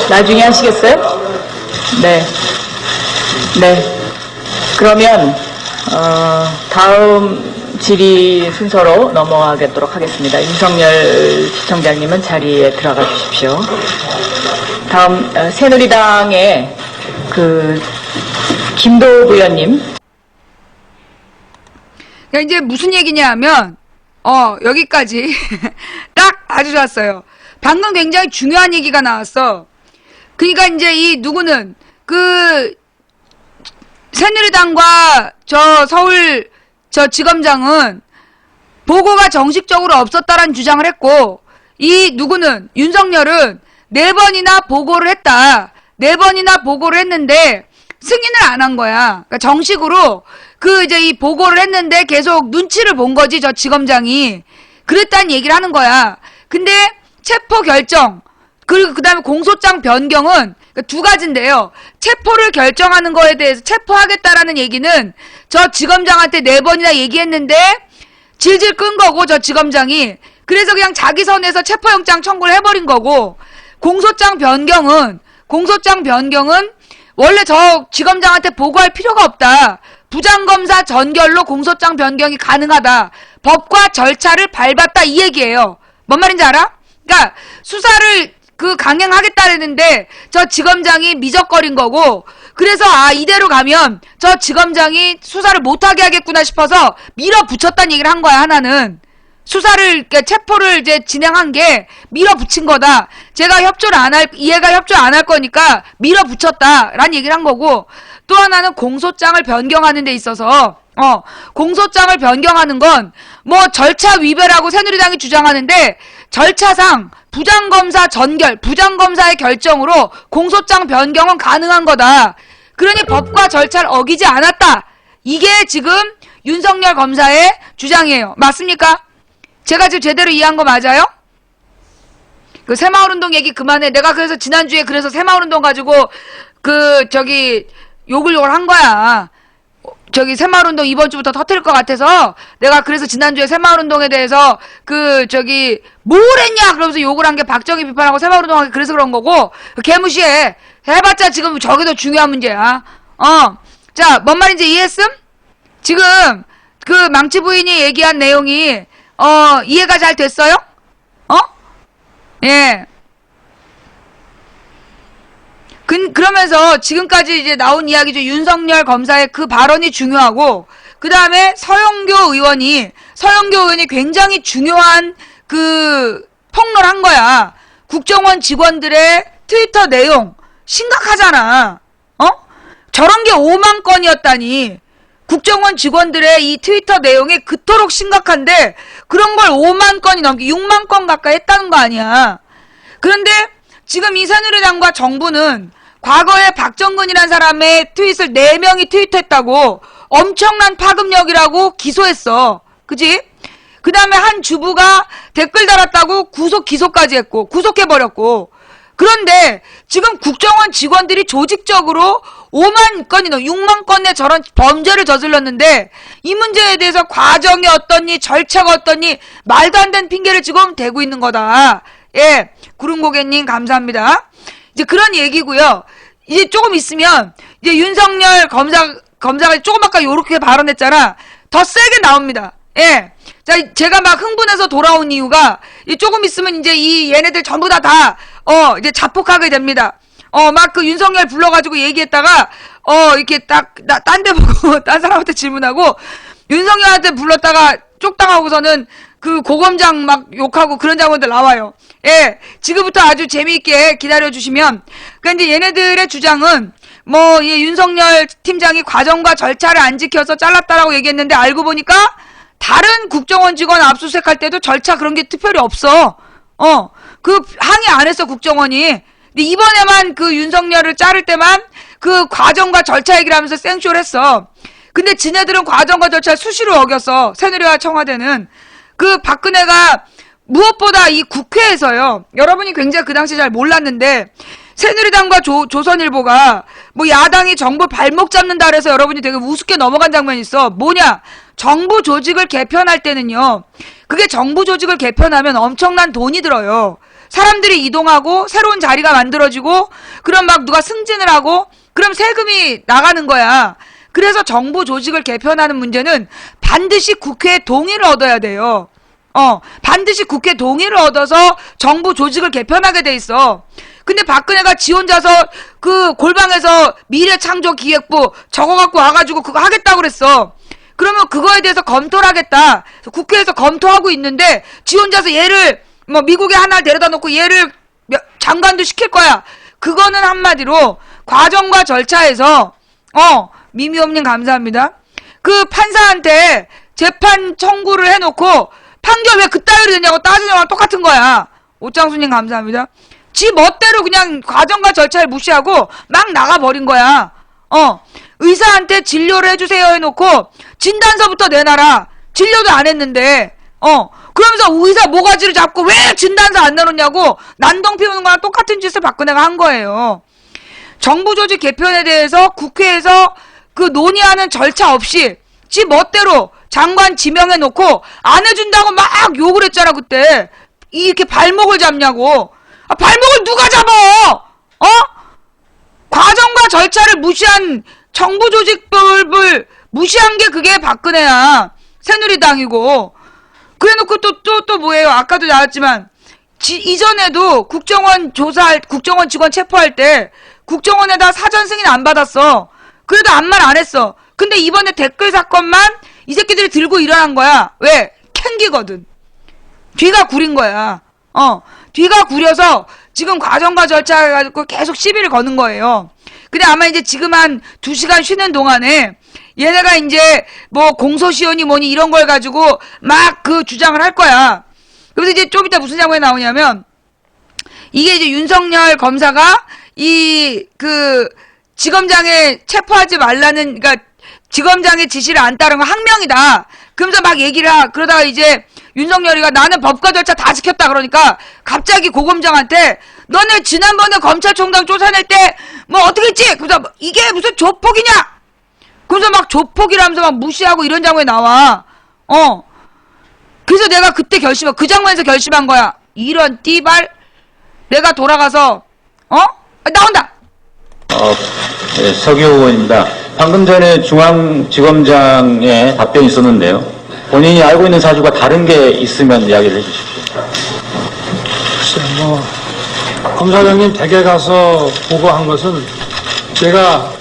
나중에 하시겠어요? 네. 그러면 다음 질의 순서로 넘어가도록 하겠습니다. 윤석열 시청장님은 자리에 들어가 주십시오. 다음 새누리당의 김도읍 의원님. 그러니까 이제 무슨 얘기냐 하면 여기까지 딱 아주 좋았어요. 방금 굉장히 중요한 얘기가 나왔어. 그러니까 이제 이 누구는 새누리당과 서울 지검장은 보고가 정식적으로 없었다라는 주장을 했고, 이 누구는 윤석열은 4번이나 보고를 했다. 4번이나 보고를 했는데 승인을 안 한 거야. 그러니까 정식으로 이 보고를 했는데 계속 눈치를 본 거지, 저 지검장이. 그랬다는 얘기를 하는 거야. 근데 체포 결정, 그리고 그 다음에 공소장 변경은 2가지인데요. 체포를 결정하는 거에 대해서 체포하겠다라는 얘기는 저 지검장한테 4번이나 얘기했는데 질질 끈 거고, 저 지검장이. 그래서 그냥 자기 선에서 체포영장 청구를 해버린 거고, 공소장 변경은 원래 저 지검장한테 보고할 필요가 없다. 부장검사 전결로 공소장 변경이 가능하다. 법과 절차를 밟았다, 이 얘기예요. 뭔 말인지 알아? 그러니까 수사를 그 강행하겠다랬는데 저 지검장이 미적거린 거고, 그래서 이대로 가면 저 지검장이 수사를 못하게 하겠구나 싶어서 밀어붙였다는 얘기를 한 거야. 하나는 수사를, 그러니까 체포를 이제 진행한 게 밀어붙인 거다. 얘가 협조를 안 할 거니까 밀어붙였다라는 얘기를 한 거고, 또 하나는 공소장을 변경하는 데 있어서 공소장을 변경하는 건 뭐 절차 위배라고 새누리당이 주장하는데, 절차상 부장검사의 결정으로 공소장 변경은 가능한 거다. 그러니 법과 절차를 어기지 않았다. 이게 지금 윤석열 검사의 주장이에요. 맞습니까? 제가 지금 제대로 이해한 거 맞아요? 그 새마을운동 얘기 그만해. 내가 그래서 지난주에 새마을운동 가지고 욕을 한 거야. 새마을운동 이번 주부터 터뜨릴 것 같아서 내가 그래서 지난주에 새마을운동에 대해서 뭘 했냐 그러면서 욕을 한 게 박정희 비판하고 새마을운동하기 그래서 그런 거고, 개무시해. 해봤자 지금 저게 더 중요한 문제야. 자, 뭔 말인지 이해했음? 지금 그 망치 부인이 얘기한 내용이 이해가 잘 됐어요? 예. 그러면서 지금까지 이제 나온 이야기죠. 윤석열 검사의 그 발언이 중요하고, 그 다음에 서영교 의원이 굉장히 중요한 폭로를 한 거야. 국정원 직원들의 트위터 내용 심각하잖아. 저런 게 5만 건이었다니. 국정원 직원들의 이 트위터 내용이 그토록 심각한데 그런 걸 5만 건이 넘게 6만 건 가까이 했다는 거 아니야. 그런데 지금 이 새누리당과 정부는 과거에 박정근이라는 사람의 트윗을 4명이 트윗했다고 엄청난 파급력이라고 기소했어. 그지? 그 다음에 한 주부가 댓글 달았다고 기소까지 했고, 구속해버렸고. 그런데 지금 국정원 직원들이 조직적으로 5만 건이 넘어 6만 건의 저런 범죄를 저질렀는데, 이 문제에 대해서 과정이 어떻니, 절차가 어떻니, 말도 안 되는 핑계를 지금 대고 있는 거다. 예, 구름고개님 감사합니다. 이제 그런 얘기고요. 이제 조금 있으면 이제 윤석열 검사가 조금 아까 요렇게 발언했잖아. 더 세게 나옵니다. 예. 자, 제가 막 흥분해서 돌아온 이유가 조금 있으면 이제 얘네들 전부 다 이제 자폭하게 됩니다. 막 그 윤석열 불러가지고 얘기했다가 이렇게 딱 딴 데 보고 딴 사람한테 질문하고, 윤석열한테 불렀다가 쪽당하고서는 그 고검장 막 욕하고 그런 장면들 나와요. 예, 지금부터 아주 재미있게 기다려주시면. 그러니까 이제 얘네들의 주장은 이 윤석열 팀장이 과정과 절차를 안 지켜서 잘랐다라고 얘기했는데, 알고 보니까 다른 국정원 직원 압수수색할 때도 절차 그런 게 특별히 없어. 그 항의 안 했어, 국정원이. 근데 이번에만 그 윤석열을 자를 때만 그 과정과 절차 얘기를 하면서 생쇼를 했어. 근데 지네들은 과정과 절차를 수시로 어겼어. 새누리와 청와대는. 그 박근혜가 무엇보다 이 국회에서요, 여러분이 굉장히 그 당시 잘 몰랐는데, 새누리당과 조선일보가 야당이 정부 발목 잡는다 그래서 여러분이 되게 우습게 넘어간 장면이 있어. 뭐냐? 정부 조직을 개편할 때는요, 그게 정부 조직을 개편하면 엄청난 돈이 들어요. 사람들이 이동하고 새로운 자리가 만들어지고, 그럼 막 누가 승진을 하고, 그럼 세금이 나가는 거야. 그래서 정부 조직을 개편하는 문제는 반드시 국회의 동의를 얻어야 돼요. 반드시 국회 동의를 얻어서 정부 조직을 개편하게 돼 있어. 근데 박근혜가 지 혼자서 그 골방에서 미래창조기획부 저거 갖고 와가지고 그거 하겠다고 그랬어. 그러면 그거에 대해서 검토를 하겠다. 국회에서 검토하고 있는데 지 혼자서 얘를 미국에 하나 데려다 놓고 얘를 장관도 시킬 거야. 그거는 한마디로 과정과 절차에서 미미엄님 감사합니다. 그 판사한테 재판 청구를 해놓고 판결 왜 그따위로 되냐고 따지는 거랑 똑같은 거야. 오창수님 감사합니다. 지 멋대로 그냥 과정과 절차를 무시하고 막 나가버린 거야. 의사한테 진료를 해주세요 해놓고 진단서부터 내놔라. 진료도 안 했는데 그러면서 의사 모가지를 잡고 왜 진단서 안 내놓냐고 난동 피우는 거랑 똑같은 짓을 박근혜가 한 거예요. 정부 조직 개편에 대해서 국회에서 그 논의하는 절차 없이 지 멋대로 장관 지명해놓고 안 해준다고 막 욕을 했잖아 그때. 이렇게 발목을 잡냐고. 발목을 누가 잡아? 과정과 절차를 무시한 정부 조직법을 무시한 게 그게 박근혜야. 새누리당이고. 그래놓고 또 뭐예요? 아까도 나왔지만 이전에도 국정원 직원 체포할 때 국정원에다 사전 승인 안 받았어. 그래도 아무 말 안 했어. 근데 이번에 댓글 사건만 이 새끼들이 들고 일어난 거야. 왜? 캥기거든. 뒤가 구린 거야. 뒤가 구려서 지금 과정과 절차 해가지고 계속 시비를 거는 거예요. 근데 아마 이제 지금 한 2시간 쉬는 동안에 얘네가 이제 뭐 공소시효니 뭐니 이런 걸 가지고 막 그 주장을 할 거야. 그래서 이제 좀 이따 무슨 장면이 나오냐면 이게 이제 윤석열 검사가 지검장에 체포하지 말라는, 그러니까 지검장의 지시를 안 따른 건 항명이다. 그러면서 막 얘기를 그러다가 이제 윤석열이가 나는 법과 절차 다 지켰다 그러니까 갑자기 고검장한테 너네 지난번에 검찰총장 쫓아낼 때 뭐 어떻게 했지? 그래서 이게 무슨 조폭이냐? 그래서 막 조폭이라면서 막 무시하고 이런 장면이 나와. 그래서 내가 그때 그 장면에서 결심한 거야. 이런 띠발 내가 돌아가서 나온다. 네, 서기호 의원입니다. 방금 전에 중앙지검장의 답변이 있었는데요. 본인이 알고 있는 사실과 다른 게 있으면 이야기를 해주십시오. 글쎄, 검사장님 댁에 가서 보고한 것은 제가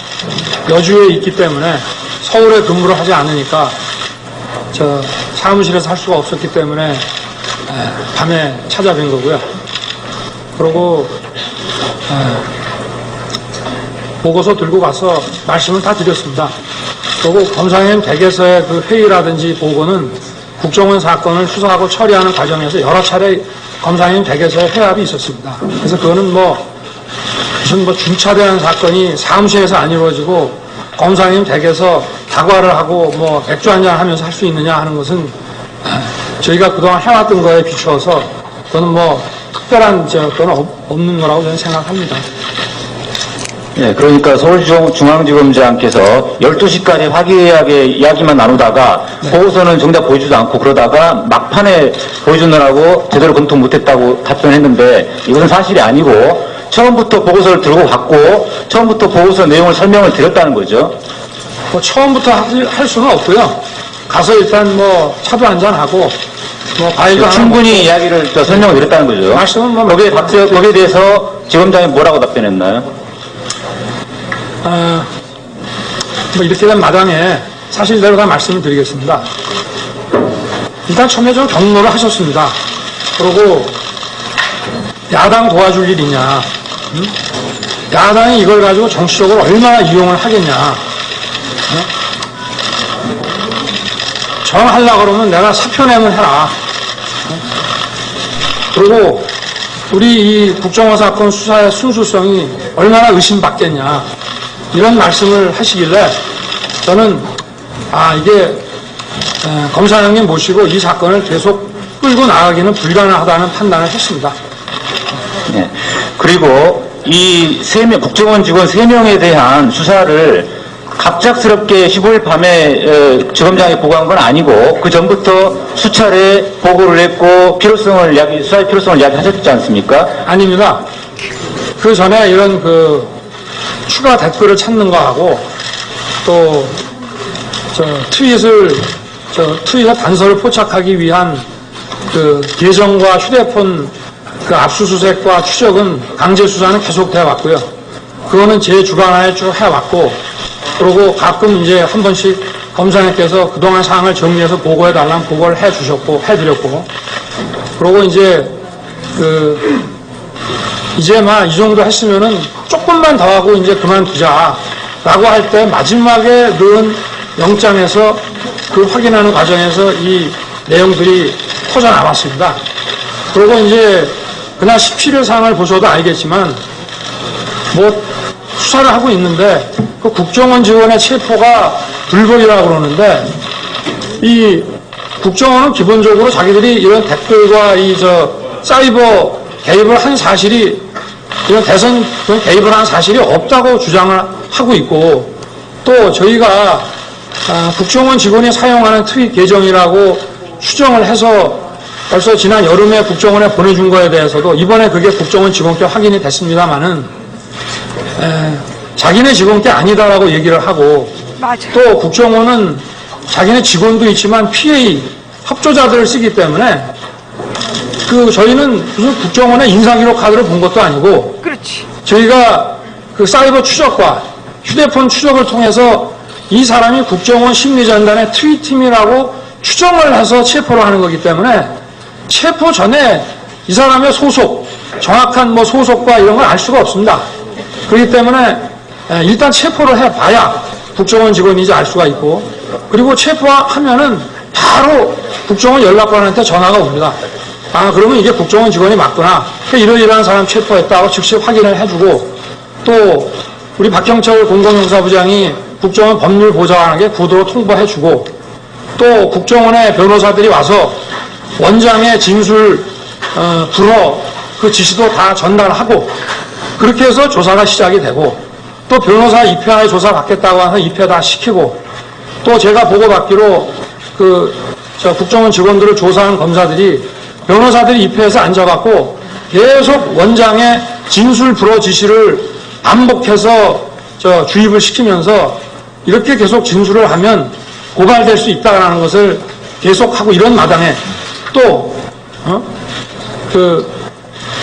여주에 있기 때문에 서울에 근무를 하지 않으니까 저 사무실에서 할 수가 없었기 때문에 밤에 찾아뵌 거고요. 그리고 보고서 들고 가서 말씀을 다 드렸습니다. 그리고 검사님 댁에서의 그 회의라든지 보고는 국정원 사건을 수사하고 처리하는 과정에서 여러 차례 검사님 댁에서의 회합이 있었습니다. 그래서 그거는 무슨 중차대한 사건이 사무실에서 안 이루어지고 검사님 댁에서 다과를 하고 맥주 한잔 하면서 할 수 있느냐 하는 것은 저희가 그동안 해왔던 거에 비추어서 그거는 특별한 그건 없는 거라고 저는 생각합니다. 네, 그러니까 서울중앙지검장께서 12시까지 화기애애하게 이야기만 나누다가 보고서는 정작 보여주지도 않고 그러다가 막판에 보여주느라고 제대로 검토 못했다고 답변했는데 이것은 사실이 아니고 처음부터 보고서를 들고 갔고 처음부터 보고서 내용을 설명을 드렸다는 거죠. 처음부터 할 수는 없고요. 가서 일단 차도 한잔하고 과일도 하나 충분히 이야기를 설명을 드렸다는 거죠. 말씀은 거기에 대해서 지검장이 뭐라고 답변했나요? 이렇게 된 마당에 사실대로 다 말씀을 드리겠습니다. 일단 처음에 좀 경로를 하셨습니다. 그리고 야당 도와줄 일이냐, 야당이 이걸 가지고 정치적으로 얼마나 이용을 하겠냐, 정하려고 그러면 내가 사표 내면 해라. 그리고 우리 이 국정원 사건 수사의 순수성이 얼마나 의심받겠냐, 이런 말씀을 하시길래 저는 이게 검사장님 모시고 이 사건을 계속 끌고 나가기는 불가능하다는 판단을 했습니다. 네. 그리고 이 국정원 직원 3명에 대한 수사를 갑작스럽게 15일 밤에 지검장이 보고한 건 아니고 그 전부터 수차례 보고를 했고 수사의 필요성을 이야기하셨지 않습니까? 아닙니다. 그 전에 이런 추가 댓글을 찾는 거하고 또 트윗의 단서를 포착하기 위한 계정과 휴대폰 압수수색과 추적은 강제 수사는 계속돼 왔고요. 그거는 제 주관하에 쭉 해왔고, 그리고 가끔 이제 한 번씩 검사님께서 그동안 사항을 정리해서 보고해달라면 보고를 해드렸고, 그리고 이제 이제 이 정도 했으면은 조금만 더 하고 이제 그만두자라고 할 때 마지막에 넣은 영장에서 확인하는 과정에서 이 내용들이 터져 나왔습니다. 그리고 이제 그날 17일 사항을 보셔도 알겠지만 수사를 하고 있는데 그 국정원 직원의 체포가 불법이라고 그러는데 이 국정원은 기본적으로 자기들이 이런 댓글과 사이버 개입을 한 사실이 이런 대선 개입을 한 사실이 없다고 주장을 하고 있고, 또 저희가 국정원 직원이 사용하는 트윗 계정이라고 추정을 해서 벌써 지난 여름에 국정원에 보내준 거에 대해서도 이번에 그게 국정원 직원께 확인이 됐습니다마는 자기네 직원께 아니다라고 얘기를 하고, 맞아. 또 국정원은 자기네 직원도 있지만 PA 협조자들을 쓰기 때문에 저희는 무슨 국정원의 인사기록 카드를 본 것도 아니고, 그렇지. 저희가 그 사이버 추적과 휴대폰 추적을 통해서 이 사람이 국정원 심리전단의 트윗팀이라고 추정을 해서 체포를 하는 거기 때문에 체포 전에 이 사람의 소속, 정확한 뭐 소속과 이런 걸 알 수가 없습니다. 그렇기 때문에 일단 체포를 해봐야 국정원 직원인지 알 수가 있고, 그리고 체포하면은 바로 국정원 연락관한테 전화가 옵니다. 아, 그러면 이게 국정원 직원이 맞구나. 이러이러한 사람 체포했다고 즉시 확인을 해주고, 또 우리 박형철 공공형사부장이 국정원 법률보좌관에게 구도로 통보해주고, 또 국정원의 변호사들이 와서 원장의 진술 불허 그 지시도 다 전달하고, 그렇게 해서 조사가 시작이 되고, 또 변호사 입회하에 조사 받겠다고 해서 입회 다 시키고, 또 제가 보고받기로 국정원 직원들을 조사한 검사들이 변호사들이 입회해서 앉아갖고 계속 원장의 진술 불허 지시를 반복해서 주입을 시키면서 이렇게 계속 진술을 하면 고발될 수 있다라는 것을 계속하고, 이런 마당에 또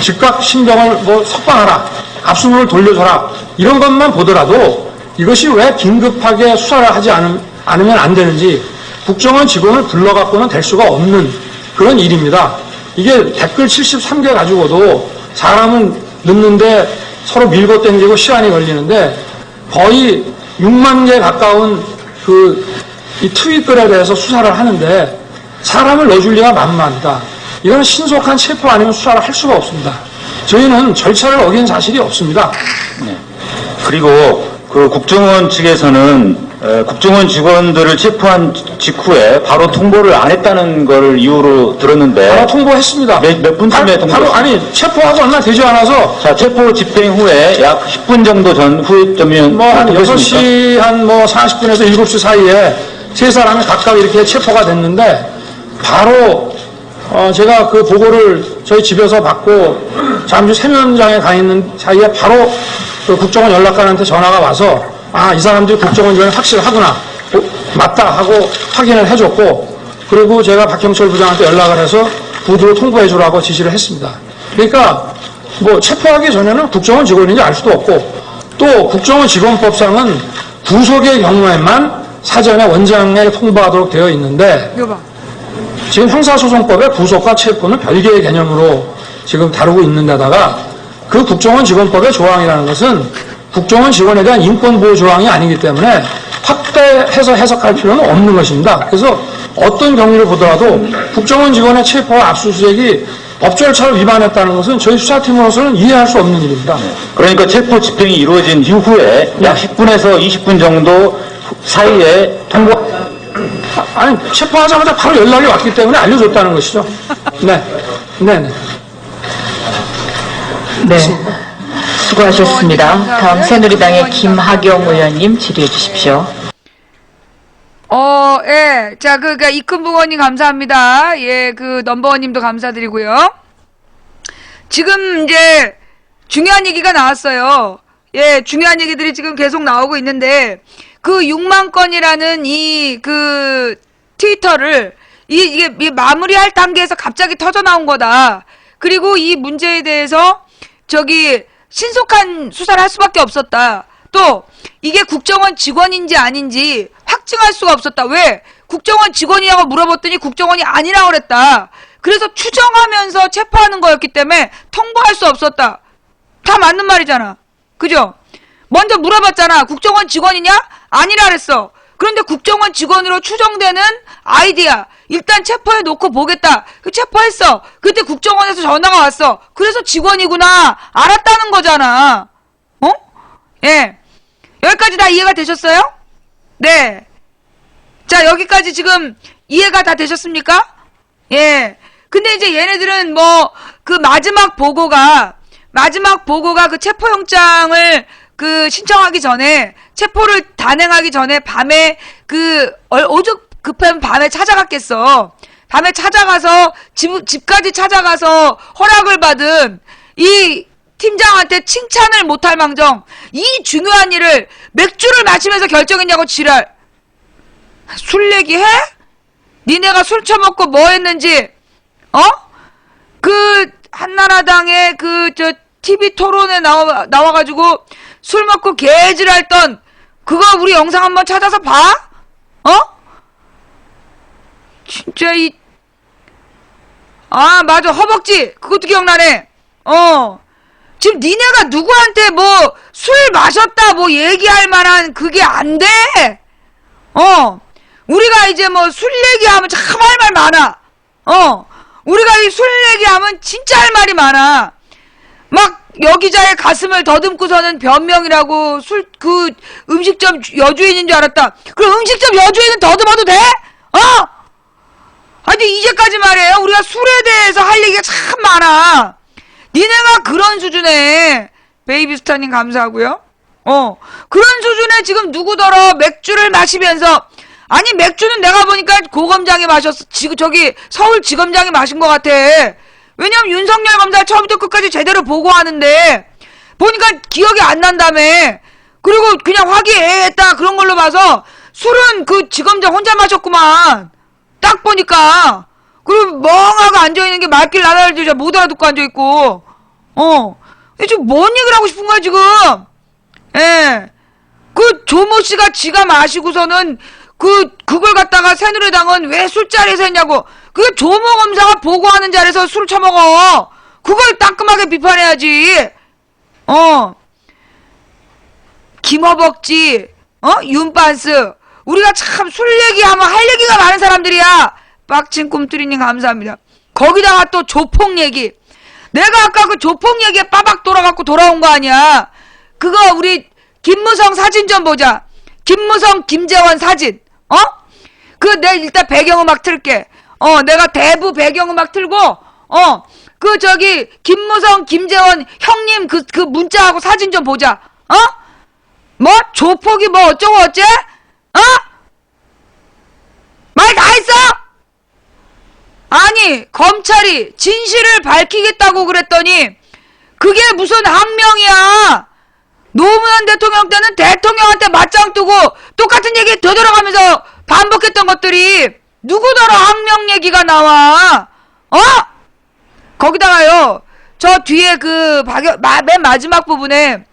즉각 신병을 뭐 석방하라, 압수문을 돌려줘라, 이런 것만 보더라도 이것이 왜 긴급하게 수사를 하지 않으면 안 되는지, 국정원 직원을 불러갖고는 될 수가 없는 그런 일입니다. 이게 댓글 73개 가지고도 사람은 늦는데 서로 밀고 당기고 시간이 걸리는데, 거의 6만 개 가까운 이 트윗글에 대해서 수사를 하는데 사람을 넣어줄 리가 만무합니다. 이건 신속한 체포 아니면 수사를 할 수가 없습니다. 저희는 절차를 어긴 사실이 없습니다. 네. 그리고 그 국정원 측에서는 국정원 직원들을 체포한 직후에 바로 통보를 안 했다는 걸 이유로 들었는데, 바로 통보했습니다. 몇 분쯤에 바로 아니, 체포하고 얼마 되지 않아서. 자, 체포 집행 후에 약 10분 정도 후에쯤이면 뭐 한 6시 한 40분에서 7시 사이에 세 사람이 각각 이렇게 체포가 됐는데, 바로 제가 그 보고를 저희 집에서 받고 잠시 세면장에 가 있는 사이에 바로 그 국정원 연락관한테 전화가 와서, 아, 이 사람들이 국정원 직원이 확실하구나, 맞다 하고 확인을 해줬고, 그리고 제가 박형철 부장한테 연락을 해서 구두로 통보해 주라고 지시를 했습니다. 그러니까 뭐 체포하기 전에는 국정원 직원인지 알 수도 없고, 또 국정원 직원법상은 구속의 경우에만 사전에 원장에게 통보하도록 되어 있는데, 이거 봐. 지금 형사소송법에 구속과 체포는 별개의 개념으로 지금 다루고 있는 데다가, 그 국정원 직원법의 조항이라는 것은 국정원 직원에 대한 인권보호 조항이 아니기 때문에 확대해서 해석할 필요는 없는 것입니다. 그래서 어떤 경위를 보더라도 국정원 직원의 체포와 압수수색이 법 절차를 위반했다는 것은 저희 수사팀으로서는 이해할 수 없는 일입니다. 그러니까 체포 집행이 이루어진 이후에 약 10분에서 20분 정도 사이에 통보. 아니, 체포하자마자 바로 연락이 왔기 때문에 알려줬다는 것이죠. 네. 네네. 네. 수고하셨습니다. 다음 새누리당의 김학용 의원님 질의해 주십시오. 예. 자, 그러니까 이큰부원님 감사합니다. 예, 넘버원님도 감사드리고요. 지금 이제 중요한 얘기가 나왔어요. 예, 중요한 얘기들이 지금 계속 나오고 있는데, 그 6만 건이라는 트위터를 이게 마무리할 단계에서 갑자기 터져 나온 거다. 그리고 이 문제에 대해서 신속한 수사를 할 수밖에 없었다. 또 이게 국정원 직원인지 아닌지 확증할 수가 없었다. 왜? 국정원 직원이냐고 물어봤더니 국정원이 아니라고 그랬다. 그래서 추정하면서 체포하는 거였기 때문에 통보할 수 없었다. 다 맞는 말이잖아. 그죠? 먼저 물어봤잖아. 국정원 직원이냐? 아니라 그랬어. 그런데 국정원 직원으로 추정되는 아이디야. 일단 체포해 놓고 보겠다. 체포했어. 그때 국정원에서 전화가 왔어. 그래서 직원이구나. 알았다는 거잖아. 예. 여기까지 다 이해가 되셨어요? 네. 자, 여기까지 지금 이해가 다 되셨습니까? 예. 근데 이제 얘네들은 마지막 보고가 그 체포영장을 신청하기 전에, 체포를 단행하기 전에 밤에 오죽 급하면 밤에 찾아갔겠어. 밤에 찾아가서 집까지 찾아가서 허락을 받은 이 팀장한테 칭찬을 못할 망정, 이 중요한 일을 맥주를 마시면서 결정했냐고 지랄. 술 얘기해? 니네가 술 처먹고 뭐 했는지 한나라당의 TV 토론에 나와가지고 술 먹고 개질했던 그거 우리 영상 한번 찾아서 봐? 진짜 맞아. 허벅지. 그것도 기억나네. 지금 니네가 누구한테 뭐 술 마셨다 뭐 얘기할 만한 그게 안 돼. 우리가 이제 뭐 술 얘기하면 참 할 말 많아. 우리가 이 술 얘기하면 진짜 할 말이 많아. 막 여기자의 가슴을 더듬고서는 변명이라고 음식점 여주인인 줄 알았다. 그럼 음식점 여주인은 더듬어도 돼? 아니 이제까지 말이에요. 우리가 술에 대해서 할 얘기가 참 많아. 니네가 그런 수준에 베이비스타님 감사하고요. 그런 수준에 지금 누구더러 맥주를 마시면서 아니 맥주는 내가 보니까 고검장이 마셨어. 저기 서울지검장이 마신 것 같아. 왜냐면 윤석열 검사 처음부터 끝까지 제대로 보고하는데 보니까 기억이 안 난다며. 그리고 그냥 화기애애했다 그런 걸로 봐서 술은 지검장 혼자 마셨구만. 딱 보니까. 그리고 멍하고 앉아있는 게 말길 나라를 못 알아듣고 앉아있고. 지금 뭔 얘기를 하고 싶은 거야 지금. 예. 조모 씨가 지가 마시고서는 그걸 갖다가 새누리당은 왜 술자리에서 했냐고. 그게 조모 검사가 보고하는 자리에서 술을 처먹어. 그걸 따끔하게 비판해야지. 김허벅지, 윤반스. 우리가 참 술 얘기하면 할 얘기가 많은 사람들이야. 빡친 꿈뚜리님 감사합니다. 거기다가 또 조폭 얘기. 내가 아까 조폭 얘기에 빠박 돌아갖고 돌아온 거 아니야. 그거 우리 김무성 사진 좀 보자. 김무성 김재원 사진. 내가 일단 배경음악 틀게. 내가 대부 배경음악 틀고 김무성 김재원 형님 그 문자하고 사진 좀 보자. 뭐 조폭이 뭐 어쩌고 어째? 말 다 했어? 아니 검찰이 진실을 밝히겠다고 그랬더니 그게 무슨 항명이야. 노무현 대통령 때는 대통령한테 맞짱 뜨고 똑같은 얘기 되돌아가면서 반복했던 것들이 누구더러 항명 얘기가 나와. 거기다가요 저 뒤에 맨 마지막 부분에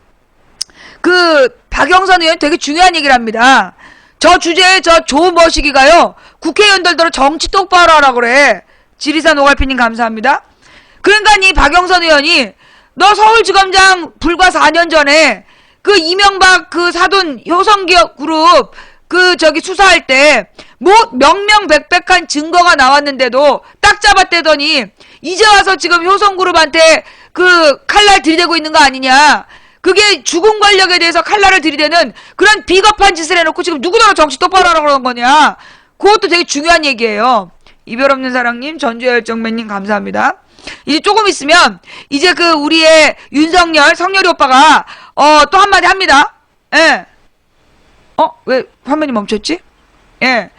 박영선 의원 되게 중요한 얘기를 합니다. 저 주제에 조머시기가요 국회의원들더러 정치 똑바로 하라고 그래. 지리산 오갈피님 감사합니다. 그러니까 이 박영선 의원이 너 서울지검장 불과 4년 전에 이명박 사돈 효성기업 그룹 수사할 때 뭐 명명백백한 증거가 나왔는데도 딱 잡았대더니 이제 와서 지금 효성그룹한테 칼날 들이대고 있는 거 아니냐. 그게 죽은 권력에 대해서 칼날을 들이대는 그런 비겁한 짓을 해놓고 지금 누구더러 정치 똑바로 하라고 그러는 거냐. 그것도 되게 중요한 얘기예요. 이별 없는 사랑님, 전주열정맨님 감사합니다. 이제 조금 있으면 이제 우리의 윤석열 성렬이 오빠가 또 한마디 합니다. 예. 왜 화면이 멈췄지? 예.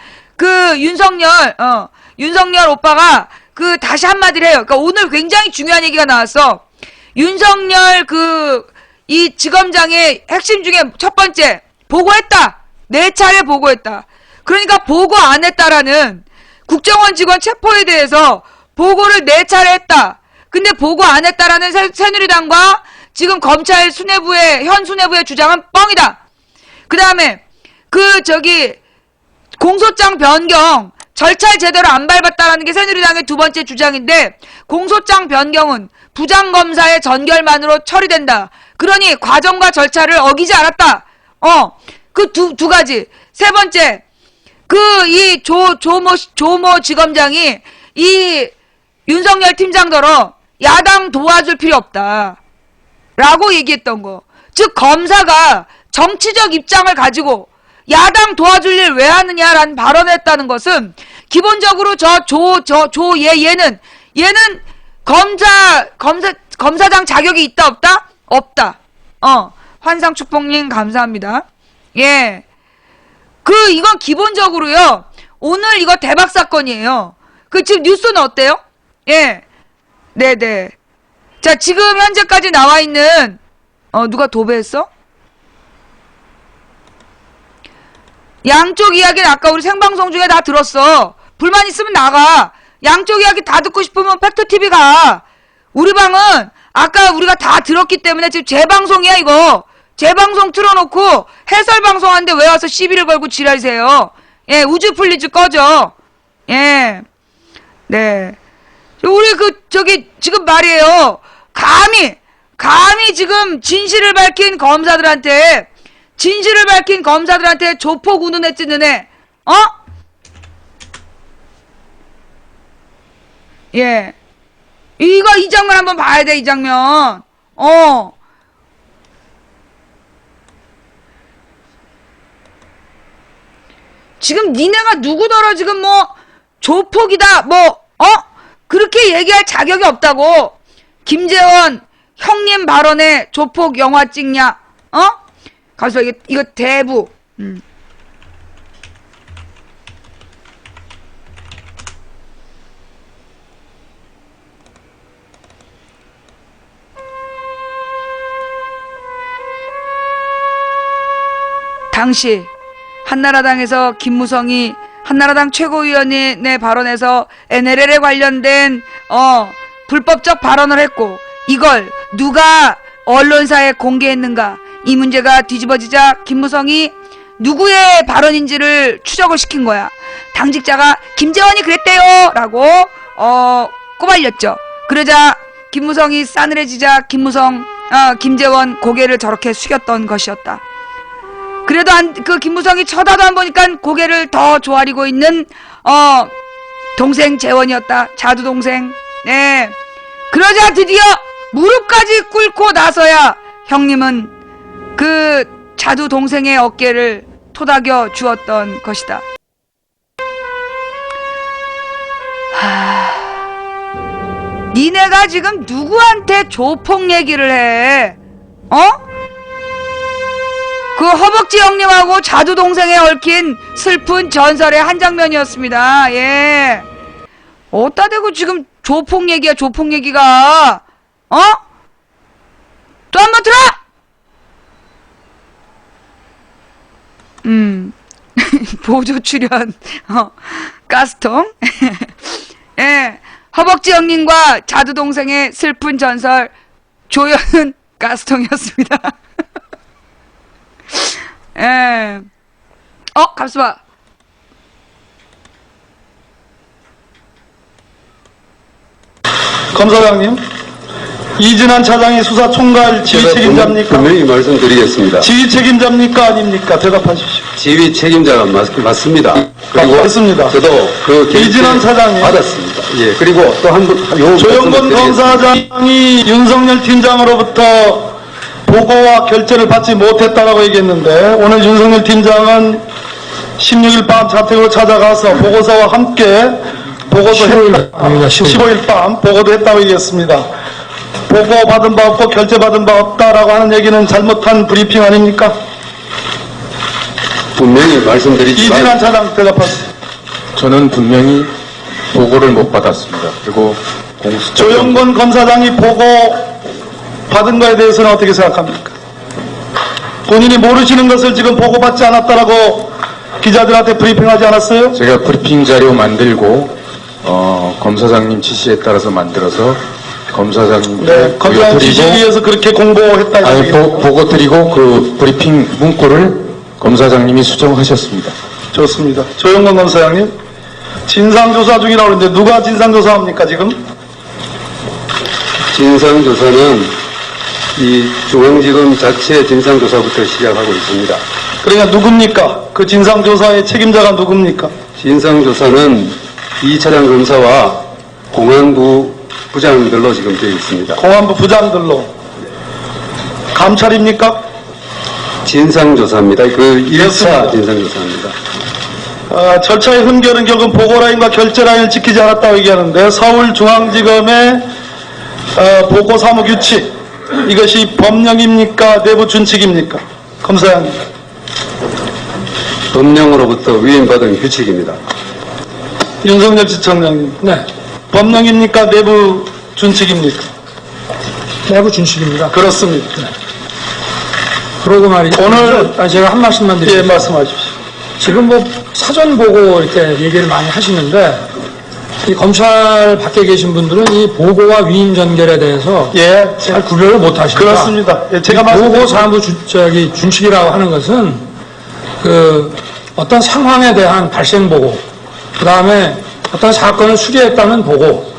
윤석열 오빠가 다시 한마디를 해요. 그러니까 오늘 굉장히 중요한 얘기가 나왔어. 윤석열 이 지검장의 핵심 중에 첫 번째 보고했다. 4차례 보고했다. 그러니까 보고 안 했다라는 국정원 직원 체포에 대해서 보고를 4차례 했다. 근데 보고 안 했다라는 새누리당과 지금 검찰 현 수뇌부의 주장은 뻥이다. 그 다음에 공소장 변경 절차를 제대로 안 밟았다라는 게 새누리당의 두 번째 주장인데 공소장 변경은 부장검사의 전결만으로 처리된다. 그러니 과정과 절차를 어기지 않았다. 두 가지. 세 번째, 조모 지검장이 이 윤석열 팀장더러 야당 도와줄 필요 없다. 라고 얘기했던 거. 즉, 검사가 정치적 입장을 가지고 야당 도와줄 일 왜 하느냐라는 발언을 했다는 것은 기본적으로 얘는 검사장 자격이 있다, 없다? 없다. 환상축복님 감사합니다. 예. 이건 기본적으로요. 오늘 이거 대박 사건이에요. 지금 뉴스는 어때요? 예. 네네. 자, 지금 현재까지 나와 있는, 누가 도배했어? 양쪽 이야기는 아까 우리 생방송 중에 다 들었어. 불만 있으면 나가. 양쪽 이야기 다 듣고 싶으면 팩트TV가. 우리 방은 아까 우리가 다 들었기 때문에 지금 재방송이야, 이거. 재방송 틀어놓고 해설방송하는데 왜 와서 시비를 걸고 지랄이세요? 예, 우주플리즈 꺼져. 예. 네. 우리 지금 말이에요. 감히 지금 진실을 밝힌 검사들한테 조폭 운운해 찌는 애, 예. 이 장면 한번 봐야 돼, 이 장면. 지금 니네가 누구더러 지금 조폭이다, 그렇게 얘기할 자격이 없다고. 김재원 형님 발언에 조폭 영화 찍냐? 가서 이거 대부. 당시 한나라당에서 김무성이 한나라당 최고위원의 발언에서 NLL에 관련된 불법적 발언을 했고, 이걸 누가 언론사에 공개했는가, 이 문제가 뒤집어지자 김무성이 누구의 발언인지를 추적을 시킨 거야. 당직자가 김재원이 그랬대요 라고 꼬발렸죠. 그러자 김무성이 싸늘해지자 김재원 고개를 저렇게 숙였던 것이었다. 그래도 김무성이 쳐다도 안 보니까 고개를 더 조아리고 있는 동생 재원이었다. 자두 동생. 네. 그러자 드디어 무릎까지 꿇고 나서야 형님은 그 자두 동생의 어깨를 토닥여 주었던 것이다. 니네가 지금 누구한테 조폭 얘기를 해? 그 허벅지 형님하고 자두 동생에 얽힌 슬픈 전설의 한 장면이었습니다. 예. 어따 대고 지금 조폭 얘기야, 조폭 얘기가. 또 한 번 들어! 보조 출연, 가스통. 예. 허벅지 형님과 자두 동생의 슬픈 전설, 조연은 가스통이었습니다. 예. 갑수봐. 검사장님, 이진환 차장이 수사 총괄 지휘 책임자입니까? 분명히 말씀드리겠습니다. 지휘 책임자입니까? 아닙니까? 대답하십시오. 지휘 책임자가 맞습니다. 그리고 맞습니다. 저도 그 이진환 차장이 받았습니다. 예. 그리고 또 한 번, 조영건 검사장이 윤석열 팀장으로부터 보고와 결재를 받지 못했다라고 얘기했는데, 오늘 윤석열 팀장은 16일 밤 자택으로 찾아가서 보고서와 함께 보고도 15일 밤 보고도 했다고 얘기했습니다. 보고 받은 바 없고 결재 받은 바 없다라고 하는 얘기는 잘못한 브리핑 아닙니까? 분명히 말씀드리지만 이진환 차장 대답하세요. 저는 분명히 보고를 못 받았습니다. 그리고 공수처 조영건 검사장이 보고 받은 거에 대해서는 어떻게 생각합니까? 본인이 모르시는 것을 지금 보고받지 않았다라고 기자들한테 브리핑하지 않았어요? 제가 브리핑 자료 만들고 검사장님 지시에 따라서 만들어서 검사장님 네, 검사장 지시에 의해서 그렇게 공보했다. 아니, 보고 드리고 그 브리핑 문구를 검사장님이 수정하셨습니다. 좋습니다. 조영건 검사장님, 진상조사 중이라고 그러는데 누가 진상조사합니까 지금? 진상조사는 이 중앙지검 자체 진상조사부터 시작하고 있습니다. 그러니까 누굽니까? 그 진상조사의 책임자가 누굽니까? 진상조사는 이 차장 검사와 공안부 부장들로 지금 되어 있습니다. 공안부 부장들로. 감찰입니까? 진상조사입니다. 그 1차 그렇습니다. 진상조사입니다. 절차의 흔결은 결국 보고라인과 결재라인을 지키지 않았다고 얘기하는데, 서울중앙지검의 보고사무규칙, 이것이 법령입니까? 내부 준칙입니까? 검사장님. 법령으로부터 위임받은 규칙입니다. 윤석열 지청장님. 네. 법령입니까? 내부 준칙입니까? 내부 준칙입니다. 그렇습니다. 그러고 말이죠. 오늘 제가 한 말씀만 드릴게요. 예, 말씀하십시오. 지금 사전 보고 이렇게 얘기를 많이 하시는데, 이 검찰 밖에 계신 분들은 이 보고와 위임 전결에 대해서 예, 잘 구별을 못 하십니다. 그렇습니다. 예, 제가 보고 사무 준칙이라고 하는 것은 그 어떤 상황에 대한 발생 보고, 그 다음에 어떤 사건을 수리했다는 보고,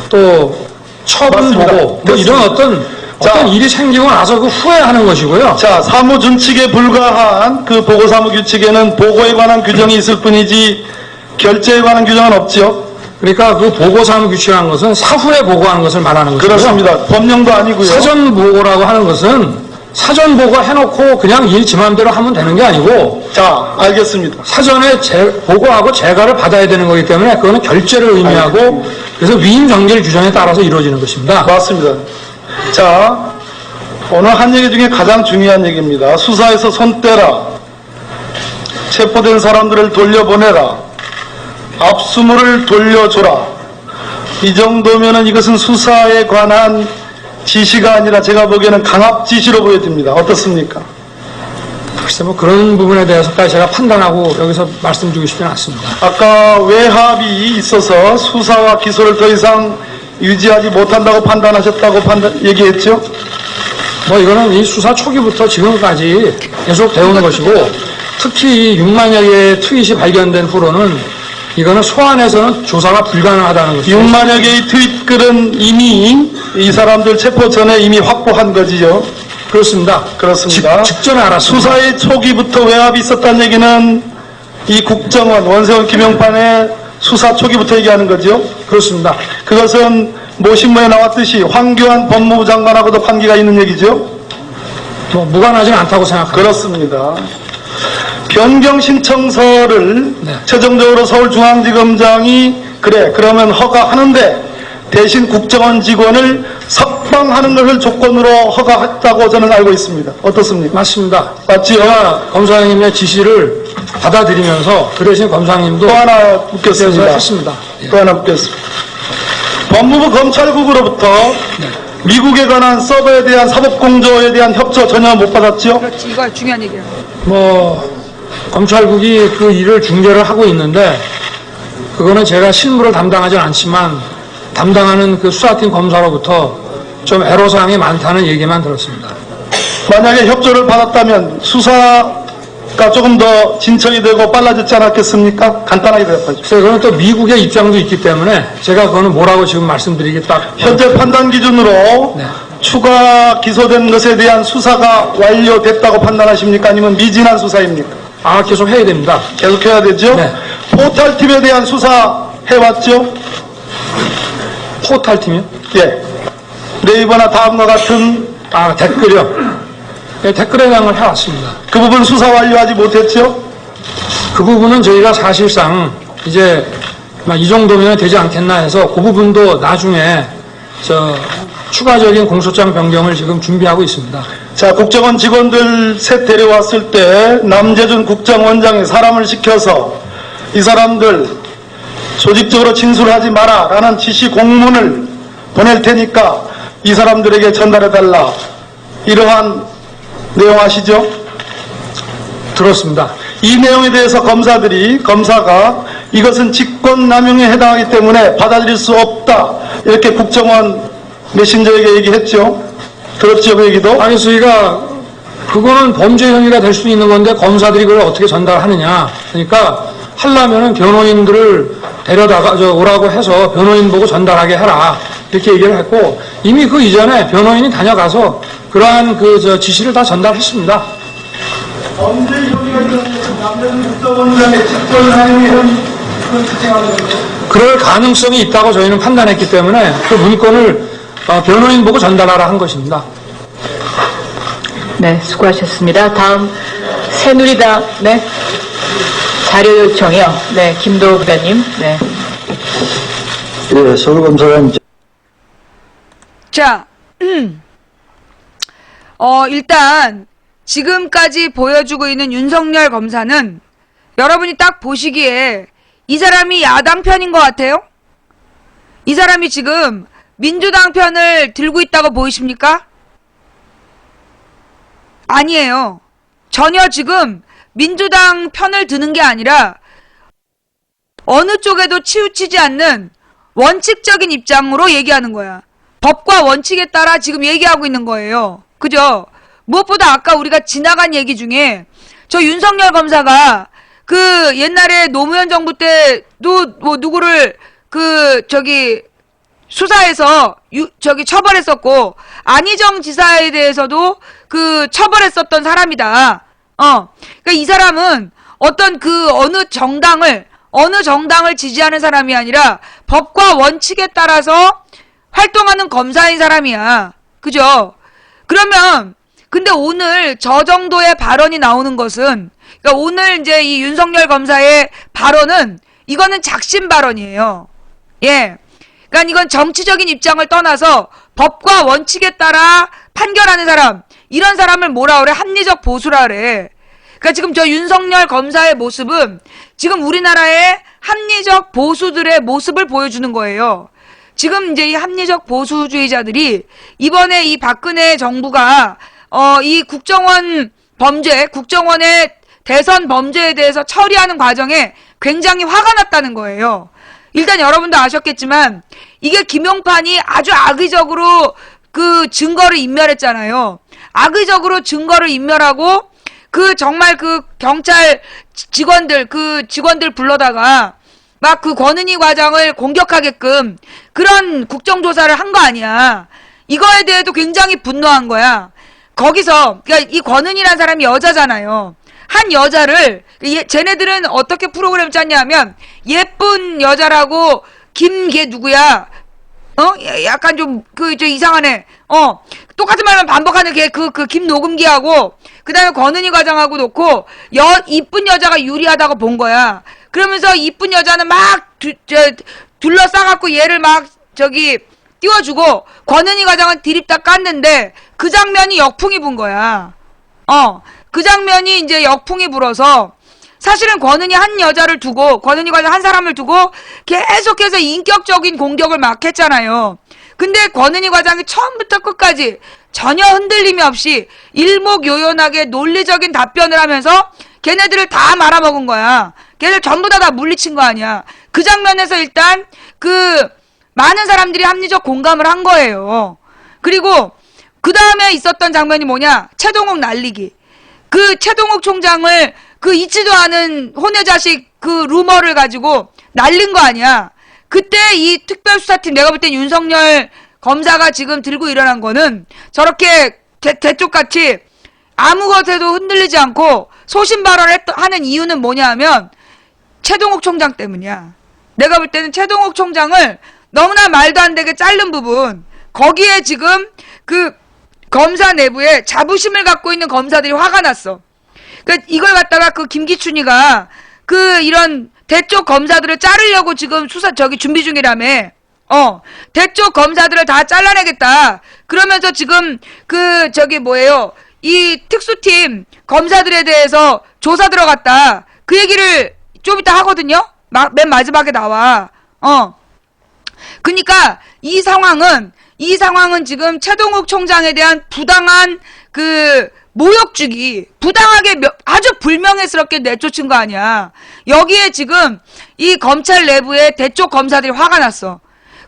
또 처분 맞습니다. 보고, 뭐 이런 어떤 일이 생기고 나서 그 후에 하는 것이고요. 자, 사무준칙에 불과한 그 보고사무규칙에는 보고에 관한 규정이 있을 뿐이지 결재에 관한 규정은 없죠. 그러니까 그 보고사무 규칙이라는 것은 사후에 보고하는 것을 말하는 것이고요. 그렇습니다. 법령도 아니고요. 사전 보고라고 하는 것은 사전 보고 해놓고 그냥 일 지 맘대로 하면 되는 게 아니고, 자, 알겠습니다. 사전에 보고하고 재가를 받아야 되는 거기 때문에 그거는 결재를 의미하고, 그래서 위임 정결 규정에 따라서 이루어지는 것입니다. 맞습니다. 자, 오늘 한 얘기 중에 가장 중요한 얘기입니다. 수사에서 손 떼라. 체포된 사람들을 돌려보내라. 압수물을 돌려줘라. 이 정도면은 이것은 수사에 관한 지시가 아니라 제가 보기에는 강압 지시로 보여집니다. 어떻습니까? 글쎄 뭐 그런 부분에 대해서까지 제가 판단하고 여기서 말씀드리고 싶지는 않습니다. 아까 외압이 있어서 수사와 기소를 더 이상 유지하지 못한다고 판단하셨다고 얘기했죠? 뭐 이거는 이 수사 초기부터 지금까지 계속 되어온 것이고, 특히 6만여 개의 트윗이 발견된 후로는 이거는 소환해서는 조사가 불가능하다는 것이죠. 6만여 개의 트윗글은 이미 이 사람들 체포 전에 이미 확보한 거지요. 그렇습니다. 그렇습니다. 직전에 알았습니다. 수사의 초기부터 외압이 있었다는 얘기는 이 국정원, 원세훈, 김용판의 수사 초기부터 얘기하는 거죠. 그렇습니다. 그것은 모신문에 나왔듯이 황교안 법무부 장관하고도 관계가 있는 얘기죠. 뭐 무관하지는 않다고 생각합니다. 그렇습니다. 변경 신청서를 최종적으로 서울중앙지검장이 그러면 허가하는데 대신 국정원 직원을 석방하는 것을 조건으로 허가했다고 저는 알고 있습니다. 어떻습니까? 맞습니다. 맞지요? 제가 검사장님의 지시를 받아들이면서 그 대신 검사님도 또 하나 묻겠습니다. 했습니다. 또 하나 묻겠습니다. 법무부 검찰국으로부터 미국에 관한 서버에 대한 사법공조에 대한 협조 전혀 못 받았죠? 그렇지, 이거 중요한 얘기야. 뭐 검찰국이 그 일을 중재를 하고 있는데, 그거는 제가 실무를 담당하지는 않지만 담당하는 그 수사팀 검사로부터 좀 애로사항이 많다는 얘기만 들었습니다. 만약에 협조를 받았다면 수사가 조금 더 진척이 되고 빨라졌지 않았겠습니까? 간단하게 대답하죠. 그래서 그건 또 미국의 입장도 있기 때문에 제가 그거는 뭐라고 지금 말씀드리기 딱 현재 판단 기준으로 네. 추가 기소된 것에 대한 수사가 완료됐다고 판단하십니까? 아니면 미진한 수사입니까? 계속 해야 됩니다. 계속 해야 되죠? 네. 포탈팀에 대한 수사 해왔죠? 포탈팀이요? 예. 네이버나 다음과 같은 댓글이요? 네, 댓글에 대한 걸 해왔습니다. 그 부분 수사 완료하지 못했죠? 그 부분은 저희가 사실상 이제 이 정도면 되지 않겠나 해서 그 부분도 나중에 추가적인 공소장 변경을 지금 준비하고 있습니다. 자, 국정원 직원들 셋 데려왔을 때 남재준 국정원장이 사람을 시켜서 이 사람들 조직적으로 진술하지 마라 라는 지시 공문을 보낼 테니까 이 사람들에게 전달해달라, 이러한 내용 아시죠? 들었습니다. 이 내용에 대해서 검사가 이것은 직권남용에 해당하기 때문에 받아들일 수 없다, 이렇게 국정원 메신저에게 얘기했죠. 들었죠, 그 얘기도? 그러니까 그거는 범죄 행위가 될 수 있는 건데 검사들이 그걸 어떻게 전달하느냐. 그러니까 하려면은 변호인들을 데려다가 오라고 해서 변호인 보고 전달하게 해라, 이렇게 얘기를 했고, 이미 그 이전에 변호인이 다녀가서 그러한 지시를 다 전달했습니다. 언제 이러기가 남재준 국정원장의 직권남용에 그런 주장하는 건데? 그럴 가능성이 있다고 저희는 판단했기 때문에 그 문건을 변호인 보고 전달하라 한 것입니다. 네, 수고하셨습니다. 다음 새누리당 자료 요청이요. 네, 김도우 부장님. 네. 예, 서울검사관. 자, 일단 지금까지 보여주고 있는 윤석열 검사는 여러분이 딱 보시기에 이 사람이 야당 편인 것 같아요? 이 사람이 지금 민주당 편을 들고 있다고 보이십니까? 아니에요. 전혀 지금 민주당 편을 드는 게 아니라 어느 쪽에도 치우치지 않는 원칙적인 입장으로 얘기하는 거야. 법과 원칙에 따라 지금 얘기하고 있는 거예요. 그죠? 무엇보다 아까 우리가 지나간 얘기 중에 저 윤석열 검사가 그 옛날에 노무현 정부 때도 뭐 누구를 수사해서 처벌했었고 안희정 지사에 대해서도 처벌했었던 사람이다. 그러니까 이 사람은 어떤 어느 정당을 지지하는 사람이 아니라 법과 원칙에 따라서 활동하는 검사인 사람이야. 그죠? 그러면 근데 오늘 저 정도의 발언이 나오는 것은 그러니까 오늘 이제 이 윤석열 검사의 발언은 이거는 작심 발언이에요. 예. 그러니까 이건 정치적인 입장을 떠나서 법과 원칙에 따라 판결하는 사람, 이런 사람을 뭐라 그래? 합리적 보수라 그래. 그러니까 지금 저 윤석열 검사의 모습은 지금 우리나라의 합리적 보수들의 모습을 보여주는 거예요. 지금 이제 이 합리적 보수주의자들이 이번에 이 박근혜 정부가 이 국정원의 대선 범죄에 대해서 처리하는 과정에 굉장히 화가 났다는 거예요. 일단 여러분도 아셨겠지만 이게 김용판이 아주 악의적으로 증거를 인멸했잖아요. 악의적으로 증거를 인멸하고 정말 경찰 직원들 불러다가 막 권은희 과장을 공격하게끔 그런 국정조사를 한 거 아니야. 이거에 대해도 굉장히 분노한 거야. 거기서 그러니까 이 권은희라는 사람이 여자잖아요. 한 여자를 쟤네들은 어떻게 프로그램 짰냐면 예쁜 여자라고 김걔 누구야? 약간 좀 이상하네. 똑같은 말만 반복하는 걔 김노금기하고 그다음에 권은희 과장하고 놓고 이쁜 여자가 유리하다고 본 거야. 그러면서 이쁜 여자는 막 둘러싸갖고 얘를 막 띄워주고 권은희 과장은 디립다 깠는데 그 장면이 역풍이 분 거야. 그 장면이 이제 역풍이 불어서 사실은 권은희 과장 한 사람을 두고 계속해서 인격적인 공격을 막 했잖아요. 근데 권은희 과장이 처음부터 끝까지 전혀 흔들림이 없이 일목요연하게 논리적인 답변을 하면서 걔네들을 다 말아먹은 거야. 걔네들 전부 다 물리친 거 아니야. 그 장면에서 일단 많은 사람들이 합리적 공감을 한 거예요. 그리고 그 다음에 있었던 장면이 뭐냐? 최동욱 날리기. 최동욱 총장을 있지도 않은 혼의 자식 루머를 가지고 날린 거 아니야. 그때 이 특별수사팀 내가 볼 땐 윤석열 검사가 지금 들고 일어난 거는 저렇게 대쪽같이 아무것에도 흔들리지 않고 소신 발언을 하는 이유는 뭐냐 하면 최동욱 총장 때문이야. 내가 볼 때는 최동욱 총장을 너무나 말도 안 되게 자른 부분 거기에 지금 검사 내부에 자부심을 갖고 있는 검사들이 화가 났어. 이걸 갖다가 김기춘이가 이런 대쪽 검사들을 자르려고 지금 준비 중이라며. 대쪽 검사들을 다 잘라내겠다. 그러면서 지금 이 특수팀 검사들에 대해서 조사 들어갔다. 그 얘기를 좀 이따 하거든요. 맨 마지막에 나와. 그러니까 이 상황은 지금 최동욱 총장에 대한 부당한 모욕주기, 부당하게 아주 불명예스럽게 내쫓은 거 아니야. 여기에 지금 이 검찰 내부의 대쪽 검사들이 화가 났어.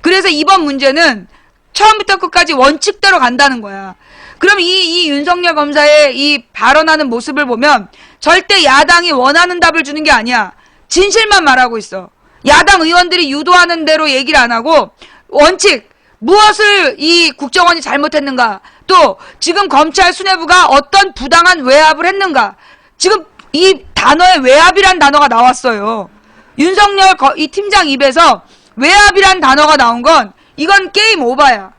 그래서 이번 문제는 처음부터 끝까지 원칙대로 간다는 거야. 그럼 이 윤석열 검사의 이 발언하는 모습을 보면 절대 야당이 원하는 답을 주는 게 아니야. 진실만 말하고 있어. 야당 의원들이 유도하는 대로 얘기를 안 하고 원칙, 무엇을 이 국정원이 잘못했는가, 또 지금 검찰 수뇌부가 어떤 부당한 외압을 했는가. 지금 이 단어에 외압이란 단어가 나왔어요. 윤석열 이 팀장 입에서 외압이란 단어가 나온 건 이건 게임 오버야.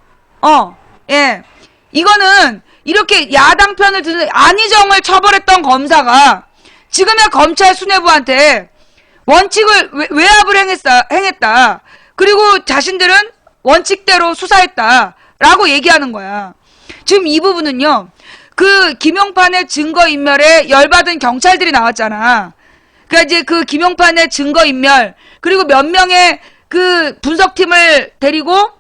예. 이거는 이렇게 야당 편을 드는 안희정을 처벌했던 검사가 지금의 검찰 수뇌부한테 원칙을 외압을 행했다. 그리고 자신들은 원칙대로 수사했다라고 얘기하는 거야. 지금 이 부분은요. 김용판의 증거인멸에 열받은 경찰들이 나왔잖아. 그러니까 이제 김용판의 증거인멸 그리고 몇 명의 분석팀을 데리고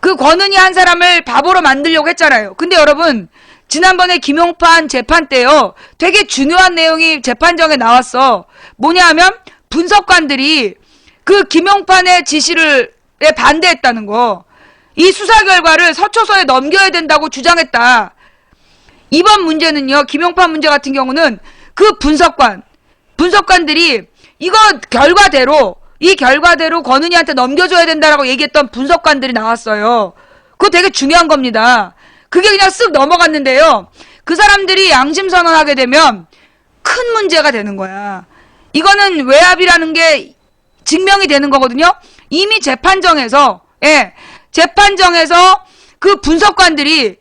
권은희 한 사람을 바보로 만들려고 했잖아요. 근데 여러분 지난번에 김용판 재판 때요. 되게 중요한 내용이 재판정에 나왔어. 뭐냐 하면 분석관들이 그 김용판의 지시를 반대했다는 거. 이 수사 결과를 서초서에 넘겨야 된다고 주장했다. 이번 문제는요, 김용판 문제 같은 경우는 그 분석관들이 이거 이 결과대로 권은희한테 넘겨줘야 된다라고 얘기했던 분석관들이 나왔어요. 그거 되게 중요한 겁니다. 그게 그냥 쓱 넘어갔는데요. 그 사람들이 양심선언하게 되면 큰 문제가 되는 거야. 이거는 외압이라는 게 증명이 되는 거거든요. 이미 재판정에서 그 분석관들이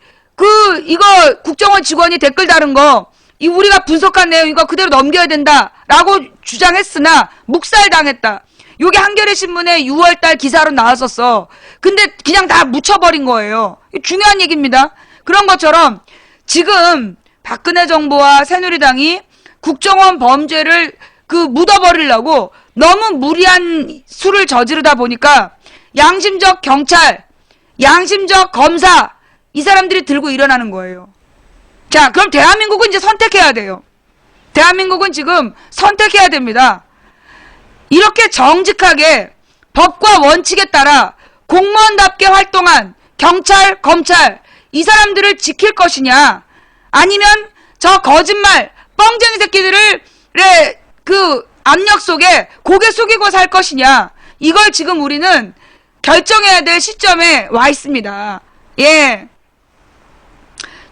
이거 국정원 직원이 댓글 다른 거, 우리가 분석한 내용 이거 그대로 넘겨야 된다라고 주장했으나 묵살당했다. 요게 한겨레 신문에 6월달 기사로 나왔었어. 근데 그냥 다 묻혀버린 거예요. 중요한 얘기입니다. 그런 것처럼 지금 박근혜 정부와 새누리당이 국정원 범죄를 묻어버리려고 너무 무리한 수를 저지르다 보니까 양심적 경찰, 양심적 검사, 이 사람들이 들고 일어나는 거예요. 자, 그럼 대한민국은 이제 선택해야 돼요. 대한민국은 지금 선택해야 됩니다. 이렇게 정직하게 법과 원칙에 따라 공무원답게 활동한 경찰, 검찰, 이 사람들을 지킬 것이냐, 아니면 저 거짓말, 뻥쟁이 새끼들을 압력 속에 고개 숙이고 살 것이냐, 이걸 지금 우리는 결정해야 될 시점에 와 있습니다. 예.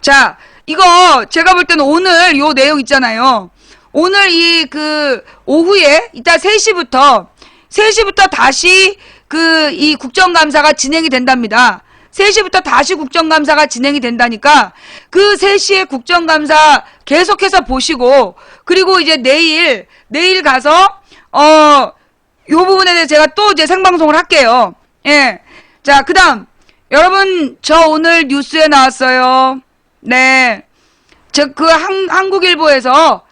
자, 이거 제가 볼 때는 오늘 요 내용 있잖아요. 오늘 오후에 이따 3시부터 다시 이 국정감사가 진행이 된답니다. 3시부터 다시 국정감사가 진행이 된다니까 그 3시에 국정감사 계속해서 보시고, 그리고 이제 내일 가서 요 부분에 대해서 제가 또 이제 생방송을 할게요. 예. 자, 그다음 여러분, 저 오늘 뉴스에 나왔어요. 네. 한국일보에서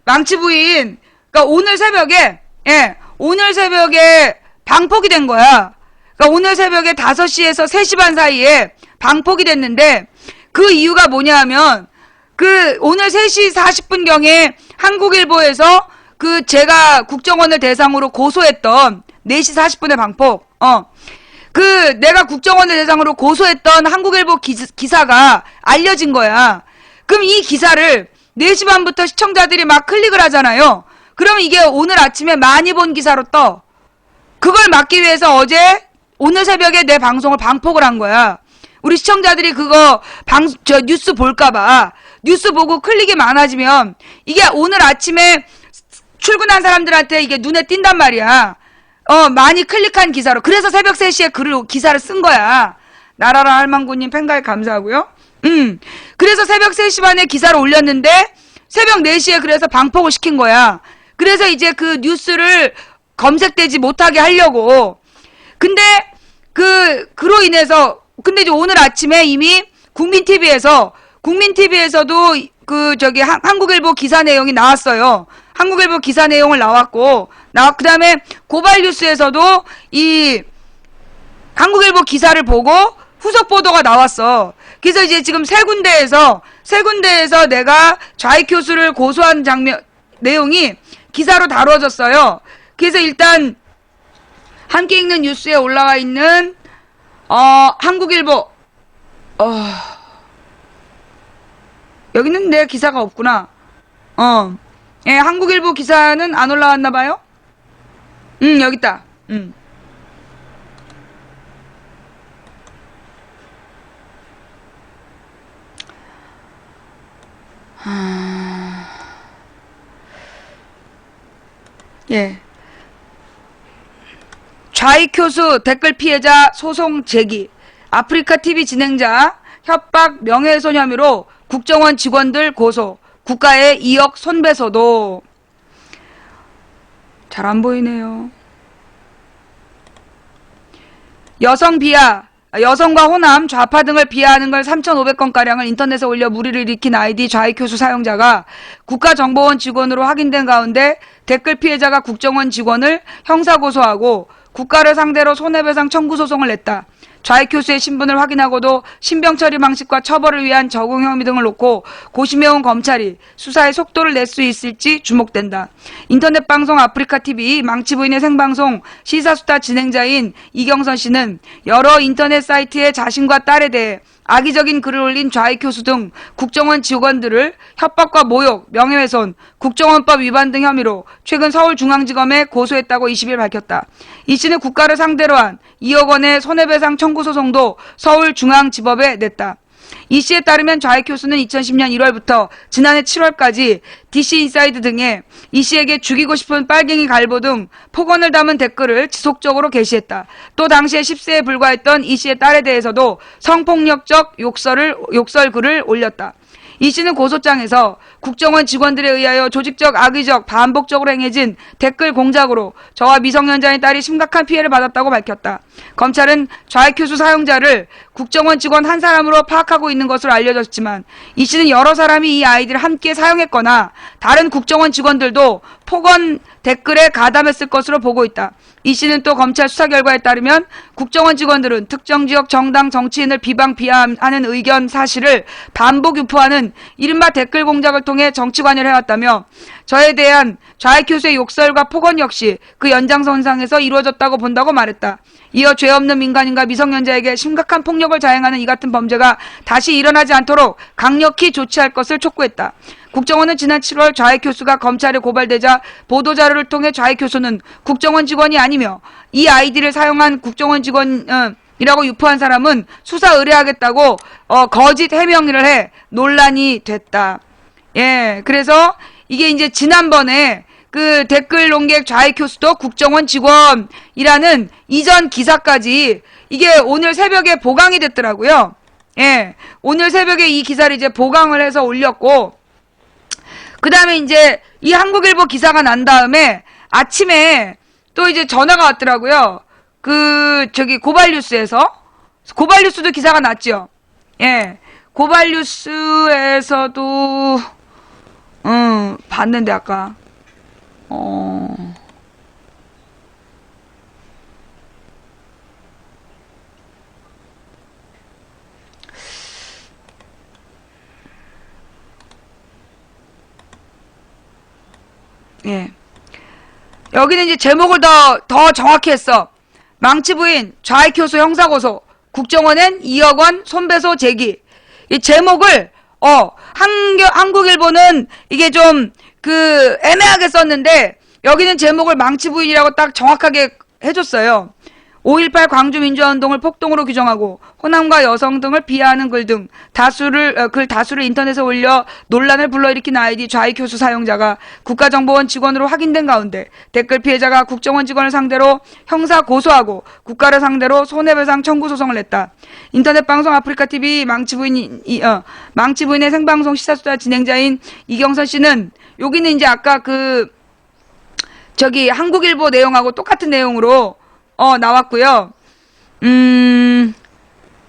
망치 부인, 그러니까 오늘 새벽에 방폭이 된 거야. 그러니까 오늘 새벽에 5시에서 3시 반 사이에 방폭이 됐는데, 그 이유가 뭐냐 하면, 오늘 3시 40분경에 한국일보에서 제가 국정원을 대상으로 고소했던 4시 40분의 방폭, 내가 국정원을 대상으로 고소했던 한국일보 기사가 알려진 거야. 그럼 이 기사를 4시 반부터 시청자들이 막 클릭을 하잖아요. 그러면 이게 오늘 아침에 많이 본 기사로 떠. 그걸 막기 위해서 오늘 새벽에 내 방송을 방폭을 한 거야. 우리 시청자들이 뉴스 볼까봐. 뉴스 보고 클릭이 많아지면 이게 오늘 아침에 출근한 사람들한테 이게 눈에 띈단 말이야. 많이 클릭한 기사로. 그래서 새벽 3시에 기사를 쓴 거야. 나라라 할망구님 팬가입 감사하고요. 그래서 새벽 3시 반에 기사를 올렸는데 새벽 4시에 그래서 방폭을 시킨 거야. 그래서 이제 그 뉴스를 검색되지 못하게 하려고. 근데 그로 인해서, 근데 이제 오늘 아침에 이미 국민TV에서도 한국일보 기사 내용이 나왔어요. 한국일보 기사 내용을 나왔고, 그 다음에 고발뉴스에서도 이 한국일보 기사를 보고 후속 보도가 나왔어. 그래서 이제 지금 세 군데에서 내가 좌익교수를 고소한 내용이 기사로 다뤄졌어요. 그래서 일단 함께 읽는 뉴스에 올라와 있는 한국일보 여기는 내 기사가 없구나. 예, 한국일보 기사는 안 올라왔나 봐요. 여기 있다. 예. 좌익교수 댓글 피해자 소송 제기. 아프리카 TV 진행자 협박 명예훼손 혐의로 국정원 직원들 고소. 국가에 2억 손배소도. 잘 안 보이네요. 여성 비하, 여성과 호남, 좌파 등을 비하하는 걸 3,500건가량을 인터넷에 올려 무리를 일으킨 아이디 좌익교수 사용자가 국가정보원 직원으로 확인된 가운데 댓글 피해자가 국정원 직원을 형사고소하고 국가를 상대로 손해배상 청구 소송을 냈다. 좌익 교수의 신분을 확인하고도 신병 처리 방식과 처벌을 위한 적용 혐의 등을 놓고 고심해온 검찰이 수사의 속도를 낼 수 있을지 주목된다. 인터넷 방송 아프리카 TV 망치부인의 생방송 시사수다 진행자인 이경선 씨는 여러 인터넷 사이트에 자신과 딸에 대해 악의적인 글을 올린 좌익 교수 등 국정원 직원들을 협박과 모욕, 명예훼손, 국정원법 위반 등 혐의로 최근 서울중앙지검에 고소했다고 20일 밝혔다. 이 씨는 국가를 상대로 한 2억 원의 손해배상 청구 소송도 서울중앙지법에 냈다. 이 씨에 따르면 좌익 교수는 2010년 1월부터 지난해 7월까지 DC인사이드 등에 이 씨에게 죽이고 싶은 빨갱이 갈보 등 폭언을 담은 댓글을 지속적으로 게시했다. 또 당시에 10세에 불과했던 이 씨의 딸에 대해서도 성폭력적 욕설글을 올렸다. 이 씨는 고소장에서 국정원 직원들에 의하여 조직적, 악의적, 반복적으로 행해진 댓글 공작으로 저와 미성년자인 딸이 심각한 피해를 받았다고 밝혔다. 검찰은 좌익 교수 사용자를 국정원 직원 한 사람으로 파악하고 있는 것으로 알려졌지만 이 씨는 여러 사람이 이 아이들을 함께 사용했거나 다른 국정원 직원들도 폭언 댓글에 가담했을 것으로 보고 있다. 이 씨는 또 검찰 수사 결과에 따르면 국정원 직원들은 특정 지역 정당 정치인을 비방비하하는 의견 사실을 반복 유포하는 이른바 댓글 공작을 통해 정치 관여를 해왔다며 저에 대한 좌익 교수의 욕설과 폭언 역시 그 연장선상에서 이루어졌다고 본다고 말했다. 이어 죄 없는 민간인과 미성년자에게 심각한 폭력을 자행하는 이 같은 범죄가 다시 일어나지 않도록 강력히 조치할 것을 촉구했다. 국정원은 지난 7월 좌익 교수가 검찰에 고발되자 보도자료를 통해 좌익 교수는 국정원 직원이 아니며 이 아이디를 사용한 국정원 직원이라고 유포한 사람은 수사 의뢰하겠다고 거짓 해명을 해 논란이 됐다. 예, 그래서 이게 이제 지난번에 그 댓글 논객 좌익 교수도 국정원 직원이라는 이전 기사까지 이게 오늘 새벽에 보강이 됐더라고요. 예, 오늘 새벽에 이 기사를 이제 보강을 해서 올렸고, 그 다음에 이제 이 한국일보 기사가 난 다음에 아침에 또 이제 전화가 왔더라고요. 고발뉴스에서. 고발뉴스도 기사가 났죠. 예. 고발뉴스에서도, 봤는데 아까. 예. 여기는 이제 제목을 더 정확히 했어. 망치부인 좌익 교수 형사고소. 국정원엔 2억 원 손배소 제기. 이 제목을, 한국일보는 이게 좀, 애매하게 썼는데, 여기는 제목을 망치부인이라고 딱 정확하게 해줬어요. 5.18 광주민주화운동을 폭동으로 규정하고 호남과 여성 등을 비하하는 글 등 글 다수를 인터넷에 올려 논란을 불러일으킨 아이디 좌익 교수 사용자가 국가정보원 직원으로 확인된 가운데 댓글 피해자가 국정원 직원을 상대로 형사 고소하고 국가를 상대로 손해배상 청구 소송을 냈다. 인터넷 방송 아프리카 TV 망치부인의 생방송 시사수다 진행자인 이경선 씨는 여기는 이제 아까 한국일보 내용하고 똑같은 내용으로 나왔고요.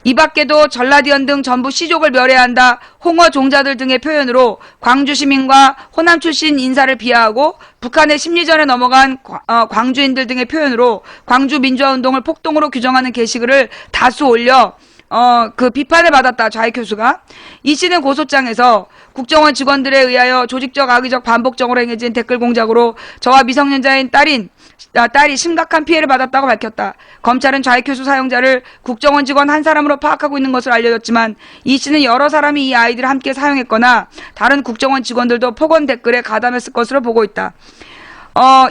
이 밖에도 전라디언 등 전부 시족을 멸해한다. 홍어 종자들 등의 표현으로 광주 시민과 호남 출신 인사를 비하하고 북한의 심리전에 넘어간 광주인들 등의 표현으로 광주 민주화운동을 폭동으로 규정하는 게시글을 다수 올려 비판을 받았다. 좌익 교수가. 이 씨는 고소장에서 국정원 직원들에 의하여 조직적, 악의적, 반복적으로 행해진 댓글 공작으로 저와 미성년자인 딸이 심각한 피해를 받았다고 밝혔다. 검찰은 좌익 교수 사용자를 국정원 직원 한 사람으로 파악하고 있는 것으로 알려졌지만 이 씨는 여러 사람이 이 아이들을 함께 사용했거나 다른 국정원 직원들도 폭언 댓글에 가담했을 것으로 보고 있다.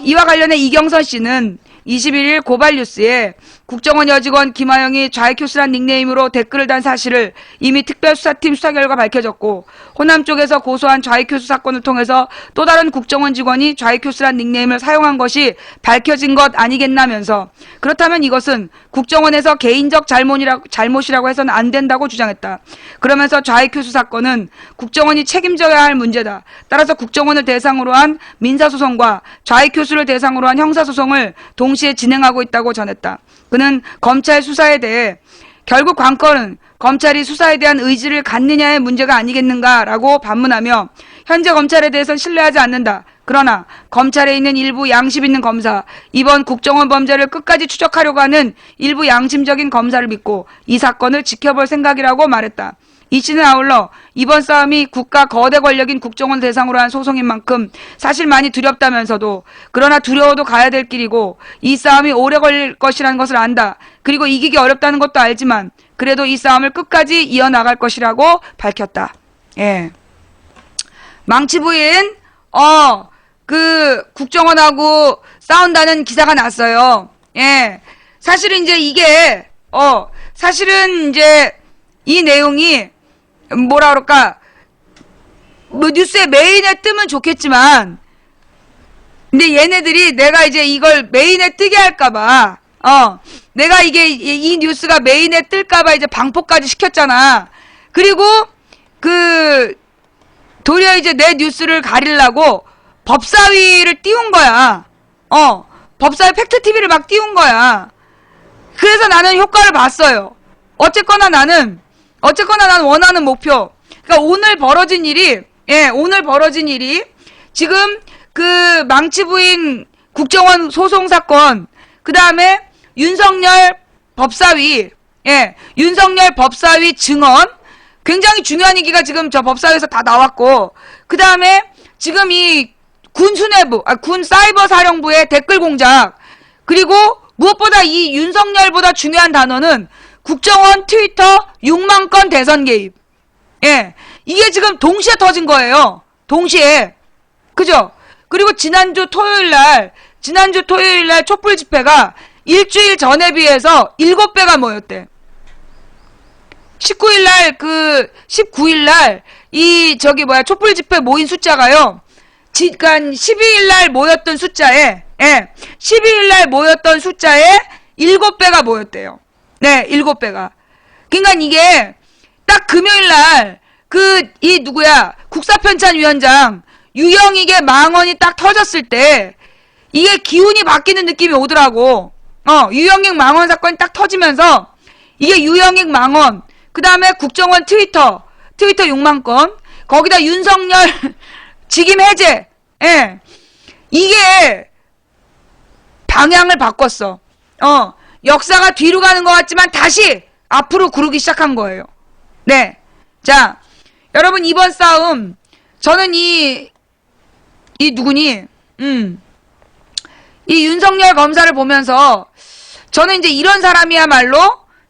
이와 관련해 이경선 씨는 21일 고발뉴스에 국정원 여직원 김하영이 좌익 교수란 닉네임으로 댓글을 단 사실을 이미 특별수사팀 수사 결과 밝혀졌고 호남 쪽에서 고소한 좌익 교수 사건을 통해서 또 다른 국정원 직원이 좌익 교수란 닉네임을 사용한 것이 밝혀진 것 아니겠나면서 그렇다면 이것은 국정원에서 개인적 잘못이라고 해서는 안 된다고 주장했다. 그러면서 좌익 교수 사건은 국정원이 책임져야 할 문제다. 따라서 국정원을 대상으로 한 민사소송과 좌익 교수를 대상으로 한 형사소송을 동시에 진행하고 있다고 전했다. 그는 검찰 수사에 대해 결국 관건은 검찰이 수사에 대한 의지를 갖느냐의 문제가 아니겠는가라고 반문하며 현재 검찰에 대해서는 신뢰하지 않는다. 그러나 검찰에 있는 일부 양심 있는 검사, 이번 국정원 범죄를 끝까지 추적하려고 하는 일부 양심적인 검사를 믿고 이 사건을 지켜볼 생각이라고 말했다. 이 씨는 아울러 이번 싸움이 국가 거대 권력인 국정원 대상으로 한 소송인 만큼 사실 많이 두렵다면서도 그러나 두려워도 가야 될 길이고 이 싸움이 오래 걸릴 것이라는 것을 안다. 그리고 이기기 어렵다는 것도 알지만 그래도 이 싸움을 끝까지 이어나갈 것이라고 밝혔다. 예. 망치부인 국정원하고 싸운다는 기사가 났어요. 예. 사실은 이제 이게 사실은 이제 이 내용이 뭐라 그럴까, 뭐 뉴스의 메인에 뜨면 좋겠지만, 근데 얘네들이 내가 이제 이걸 메인에 뜨게 할까봐, 내가 이게 이 뉴스가 메인에 뜰까봐 이제 방포까지 시켰잖아. 그리고 도리어 이제 내 뉴스를 가리려고 법사위를 띄운 거야. 법사위 팩트TV를 막 띄운 거야. 그래서 나는 효과를 봤어요. 어쨌거나 나는 원하는 목표. 그러니까 오늘 벌어진 일이 지금 그 망치부인 국정원 소송 사건, 그 다음에 윤석열 법사위 증언, 굉장히 중요한 얘기가 지금 저 법사위에서 다 나왔고, 그 다음에 지금 이 군 사이버 사령부의 댓글 공작, 그리고 무엇보다 이 윤석열보다 중요한 단어는 국정원 트위터 6만 건 대선 개입. 예. 이게 지금 동시에 터진 거예요. 동시에. 그죠? 그리고 지난주 토요일 날 촛불 집회가 일주일 전에 비해서 7배가 모였대. 19일 날 촛불 집회 모인 숫자가요. 그러니까 12일 날 모였던 숫자에 7배가 모였대요. 네, 7배가. 그러니까 이게 딱 금요일 날 국사편찬위원장 유영익의 망언이 딱 터졌을 때 이게 기운이 바뀌는 느낌이 오더라고. 유영익 망언 사건이 딱 터지면서 이게 유영익 망언, 그 다음에 국정원 트위터 6만 건, 거기다 윤석열 직임 해제, 이게 방향을 바꿨어. 역사가 뒤로 가는 것 같지만 다시 앞으로 구르기 시작한 거예요. 네. 자, 여러분 이번 싸움, 저는 이 윤석열 검사를 보면서 저는 이제 이런 사람이야말로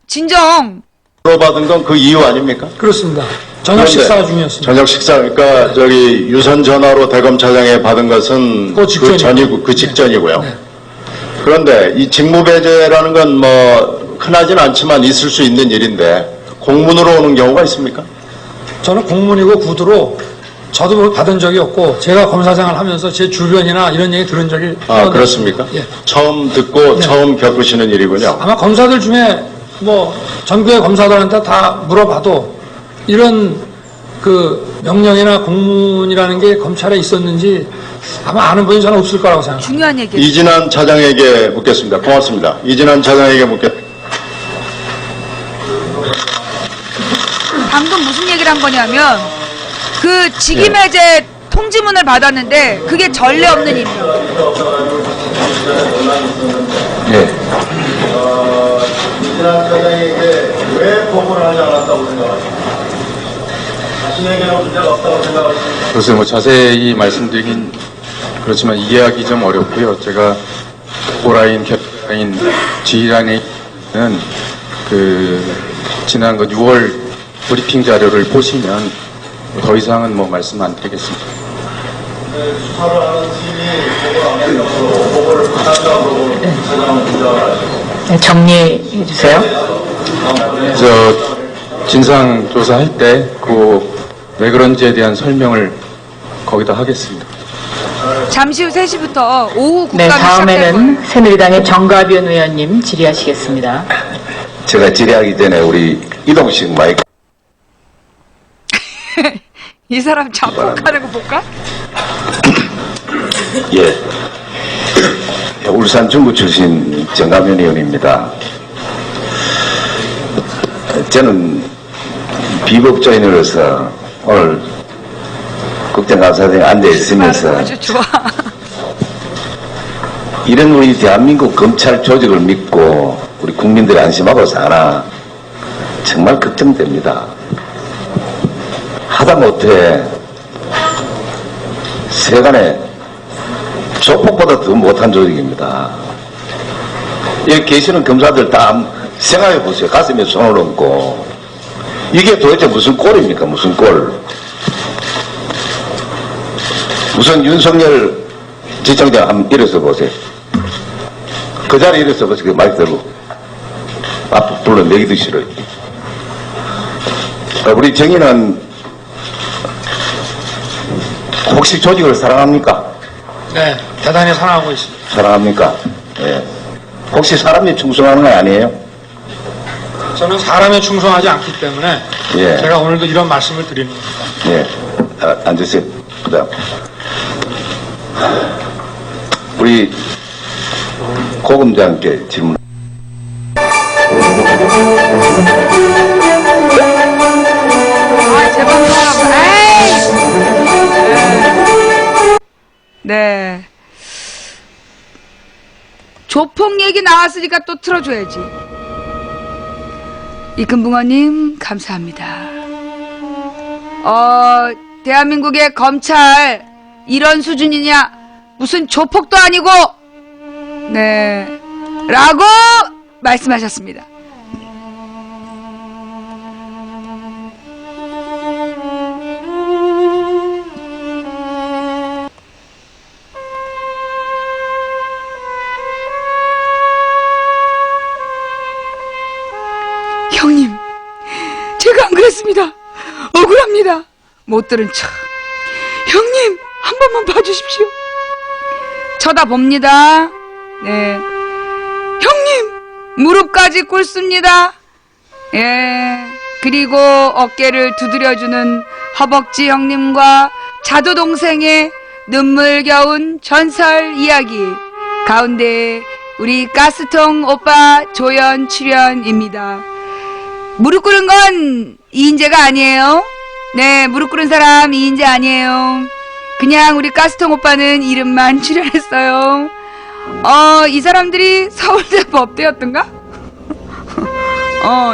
진정 받은 건 그 이유 아닙니까? 그렇습니다. 저녁 식사 중이었습니다. 저녁 식사, 그러니까 저기 유선 전화로 대검차장에 받은 것은 그 직전이고. 그 직전이고요. 네. 그런데 이 직무배제라는 건 뭐 흔하진 않지만 있을 수 있는 일인데 공문으로 오는 경우가 있습니까? 저는 공문이고 구두로 저도 받은 적이 없고 제가 검사장을 하면서 제 주변이나 이런 얘기 들은 적이 그렇습니까? 예. 처음 듣고 네. 처음 겪으시는 일이군요. 아마 검사들 중에 뭐 전국의 검사들한테 다 물어봐도 이런 명령이나 공문이라는 게 검찰에 있었는지 아마 아는 분이 저는 없을 거라고 생각합니다. 중요한 얘기. 이진환 차장에게 묻겠습니다. 고맙습니다. 이진환 차장에게 방금 무슨 얘기를 한 거냐면 그 직임 해제 통지문을 받았는데 그게 전례 없는 일이에요. 이진환 차장에게 왜 보고를 하지 않았다고 생각하십니까? 자신에게는 문제가 없다고 생각하십니까? 글쎄 뭐 자세히 말씀드리긴 그렇지만 이해하기 좀 어렵고요. 제가 오라인, 캡라인, G라인에 있는 지난 6월 브리핑 자료를 보시면 더 이상은 뭐 말씀 안 드리겠습니다. 수사를 하는 팀이 보고를 안 해서 보고를 부산장으로 차장은 주장을 하시고 정리해 주세요. 진상조사할 때 왜 그런지에 대한 설명을 거기다 하겠습니다. 잠시 후 3시부터 오후 국감이 네, 시작될 거예요. 다음에는 새누리당의 정가변 의원님 질의하시겠습니다. 제가 질의하기 전에 우리 이동식 마이크 이 사람 자폭하는 거 볼까? 예. 울산 중구 출신 정가면 의원입니다. 저는 비법조인으로서 오늘 국정감사장에 앉아 있으면서 아주 좋아. 이런 우리 대한민국 검찰 조직을 믿고 우리 국민들이 안심하고 사나 정말 걱정됩니다. 하다못해 세간에 조폭보다 더 못한 조직입니다. 여기 계시는 검사들 다 생각해 보세요. 가슴에 손을 얹고 이게 도대체 무슨 꼴입니까? 무슨 꼴? 우선 윤석열 지청장 한번 일어서 보세요. 그 자리에 일어서 보세요. 그 마이크 들고 앞 불러 내기도 싫어요. 우리 정의는 혹시 조직을 사랑합니까? 네, 대단히 사랑하고 있습니다. 사랑합니까? 예. 혹시 사람이 충성하는 거 아니에요? 저는 사람에 충성하지 않기 때문에 예. 제가 오늘도 이런 말씀을 드리는 겁니다. 예. 앉으세요. 그 다음. 우리 고검장께 질문. 제발 사람. 에이! 네. 조폭 얘기 나왔으니까 또 틀어줘야지. 이금붕어님 감사합니다. 대한민국의 검찰 이런 수준이냐? 무슨 조폭도 아니고, 네, 라고 말씀하셨습니다. 형님, 제가 안 그랬습니다. 억울합니다. 못 들은 척. 형님, 한 번만 봐주십시오. 쳐다봅니다. 네. 형님, 무릎까지 꿇습니다. 예. 그리고 어깨를 두드려주는 허벅지 형님과 자두 동생의 눈물겨운 전설 이야기 가운데 우리 가스통 오빠 조연 출연입니다. 무릎 꿇은 건 이인재가 아니에요. 네, 무릎 꿇은 사람 이인재 아니에요. 그냥 우리 가스통 오빠는 이름만 출연했어요. 이 사람들이 서울대 법대였던가?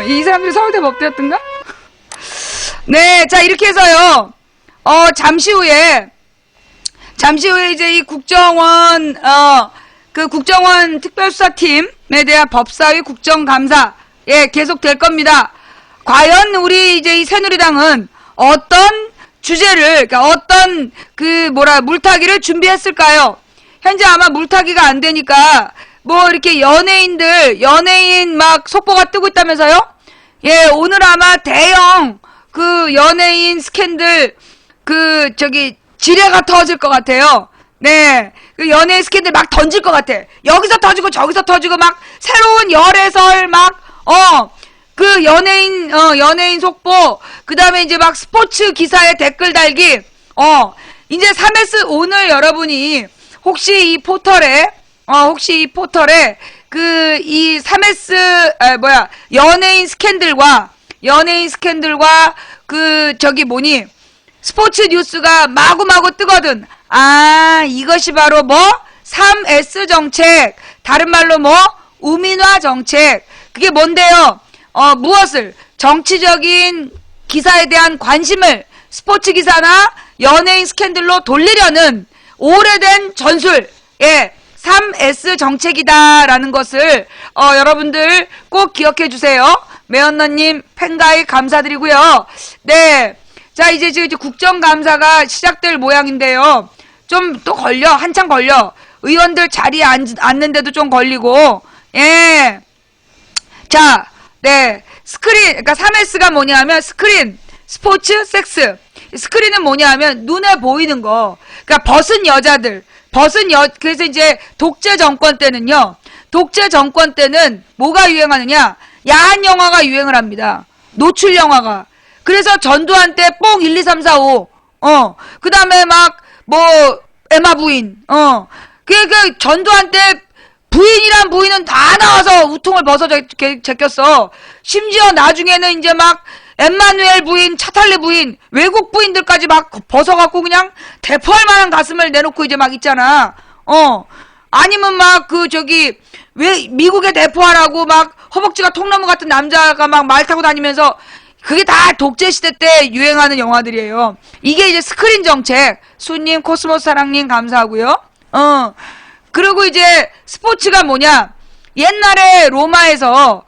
이 사람들이 서울대 법대였던가? 네, 자, 이렇게 해서요. 잠시 후에 이제 이 국정원, 그 국정원 특별수사팀에 대한 법사위 국정감사, 예, 계속 될 겁니다. 과연 우리 이제 이 새누리당은 어떤 주제를, 그러니까 어떤 물타기를 준비했을까요? 현재 아마 물타기가 안 되니까, 뭐 이렇게 연예인 막 속보가 뜨고 있다면서요? 예, 오늘 아마 대형 연예인 스캔들, 지뢰가 터질 것 같아요. 네. 연예인 스캔들 막 던질 것 같아. 여기서 터지고 저기서 터지고 막 새로운 열애설 연예인 속보, 그 다음에 이제 막 스포츠 기사에 댓글 달기, 이제 3S 오늘 여러분이 혹시 이 포털에, 이 3S, 연예인 스캔들과 스포츠 뉴스가 마구마구 뜨거든. 이것이 바로 3S 정책, 다른 말로 우민화 정책. 그게 뭔데요? 무엇을? 정치적인 기사에 대한 관심을 스포츠 기사나 연예인 스캔들로 돌리려는 오래된 전술, 3S 정책이다라는 것을 여러분들 꼭 기억해 주세요. 매언너님 팬가입 감사드리고요. 네, 자 이제 국정감사가 시작될 모양인데요. 좀 또 한참 걸려. 의원들 자리에 앉는데도 좀 걸리고, 예. 자, 네, 스크린, 그러니까 3S가 뭐냐면 스크린, 스포츠, 섹스. 스크린은 뭐냐면 눈에 보이는 거. 그러니까 벗은 여자들, 그래서 이제 독재 정권 때는 뭐가 유행하느냐? 야한 영화가 유행을 합니다. 노출 영화가. 그래서 전두환 때 뽕 1, 2, 3, 4, 5. 그 다음에 에마 부인. 전두환 때 부인이란 부인은 다 나와서 우통을 벗어 제꼈어. 심지어 나중에는 이제 엠마누엘 부인, 차탈레 부인, 외국 부인들까지 막 벗어갖고 그냥 대포할 만한 가슴을 내놓고 이제 막 있잖아. 아니면 막 왜 미국에 대포하라고 막 허벅지가 통나무 같은 남자가 막 말 타고 다니면서 그게 다 독재 시대 때 유행하는 영화들이에요. 이게 이제 스크린 정책. 수님, 코스모스 사랑님 감사하고요. 그리고 이제 스포츠가 뭐냐? 옛날에 로마에서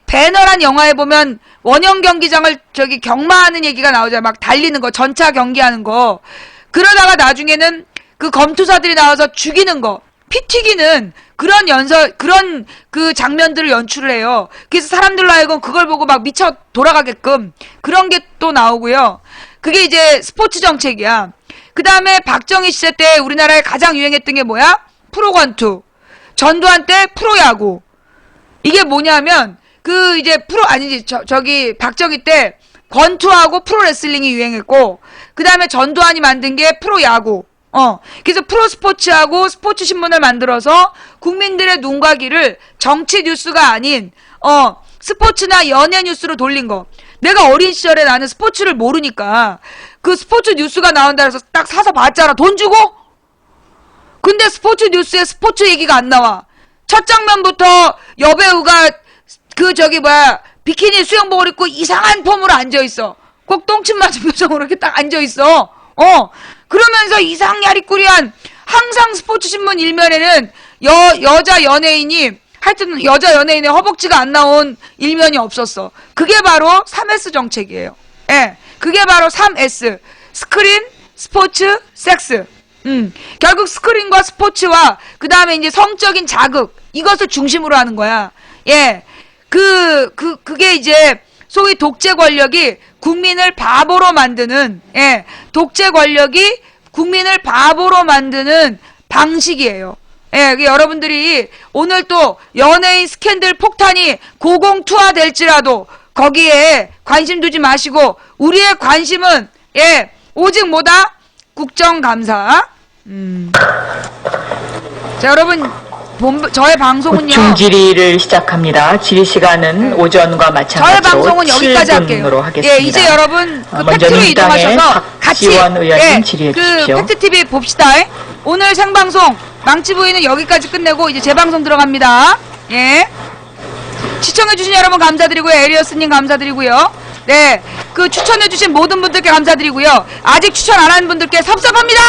배너란 영화에 보면 원형 경기장을 경마하는 얘기가 나오잖아. 막 달리는 거, 전차 경기하는 거. 그러다가 나중에는 그 검투사들이 나와서 죽이는 거, 피 튀기는 그런 그 장면들을 연출을 해요. 그래서 사람들로 하여금 그걸 보고 막 미쳐 돌아가게끔 그런 게 또 나오고요. 그게 이제 스포츠 정책이야. 그 다음에 박정희 시대 때 우리나라에 가장 유행했던 게 뭐야? 프로권투. 전두환 때 프로야구. 이게 뭐냐면 박정희 때 권투하고 프로레슬링이 유행했고, 그 다음에 전두환이 만든 게 프로야구. 그래서 프로스포츠하고 스포츠 신문을 만들어서 국민들의 눈과 귀를 정치 뉴스가 아닌, 스포츠나 연예 뉴스로 돌린 거. 내가 어린 시절에 나는 스포츠를 모르니까 그 스포츠 뉴스가 나온다 해서 딱 사서 봤잖아. 돈 주고? 근데 스포츠 뉴스에 스포츠 얘기가 안 나와. 첫 장면부터 여배우가 비키니 수영복을 입고 이상한 폼으로 앉아있어. 꼭 똥침 맞은 표정으로 이렇게 딱 앉아있어. 그러면서 이상 야리꾸리한, 항상 스포츠 신문 일면에는 여자 연예인의 허벅지가 안 나온 일면이 없었어. 그게 바로 3S 정책이에요. 예. 그게 바로 3S. 스크린, 스포츠, 섹스. 결국 스크린과 스포츠와 그 다음에 이제 성적인 자극, 이것을 중심으로 하는 거야. 예. 그게 이제 소위 독재 권력이 국민을 바보로 만드는, 독재 권력이 국민을 바보로 만드는 방식이에요. 여러분들이 오늘 또 연예인 스캔들 폭탄이 고공투하될지라도 거기에 관심 두지 마시고, 우리의 관심은, 오직 뭐다? 국정감사. 자, 여러분, 저의 방송은요. 중질의를 시작합니다. 질의 시간은 오전과 마찬가지로 저의 방송은 여기까지 7분으로 할게요. 하겠습니다. 이제 여러분 먼저 팩트로 이동하셔서 같이 의원님 질의해 주십시오. 팩트TV 봅시다. 오늘 생방송 망치부인은 여기까지 끝내고 이제 재방송 들어갑니다. 시청해주신 여러분 감사드리고요. 에리어스님 감사드리고요. 추천해주신 모든 분들께 감사드리고요. 아직 추천 안 한 분들께 섭섭합니다.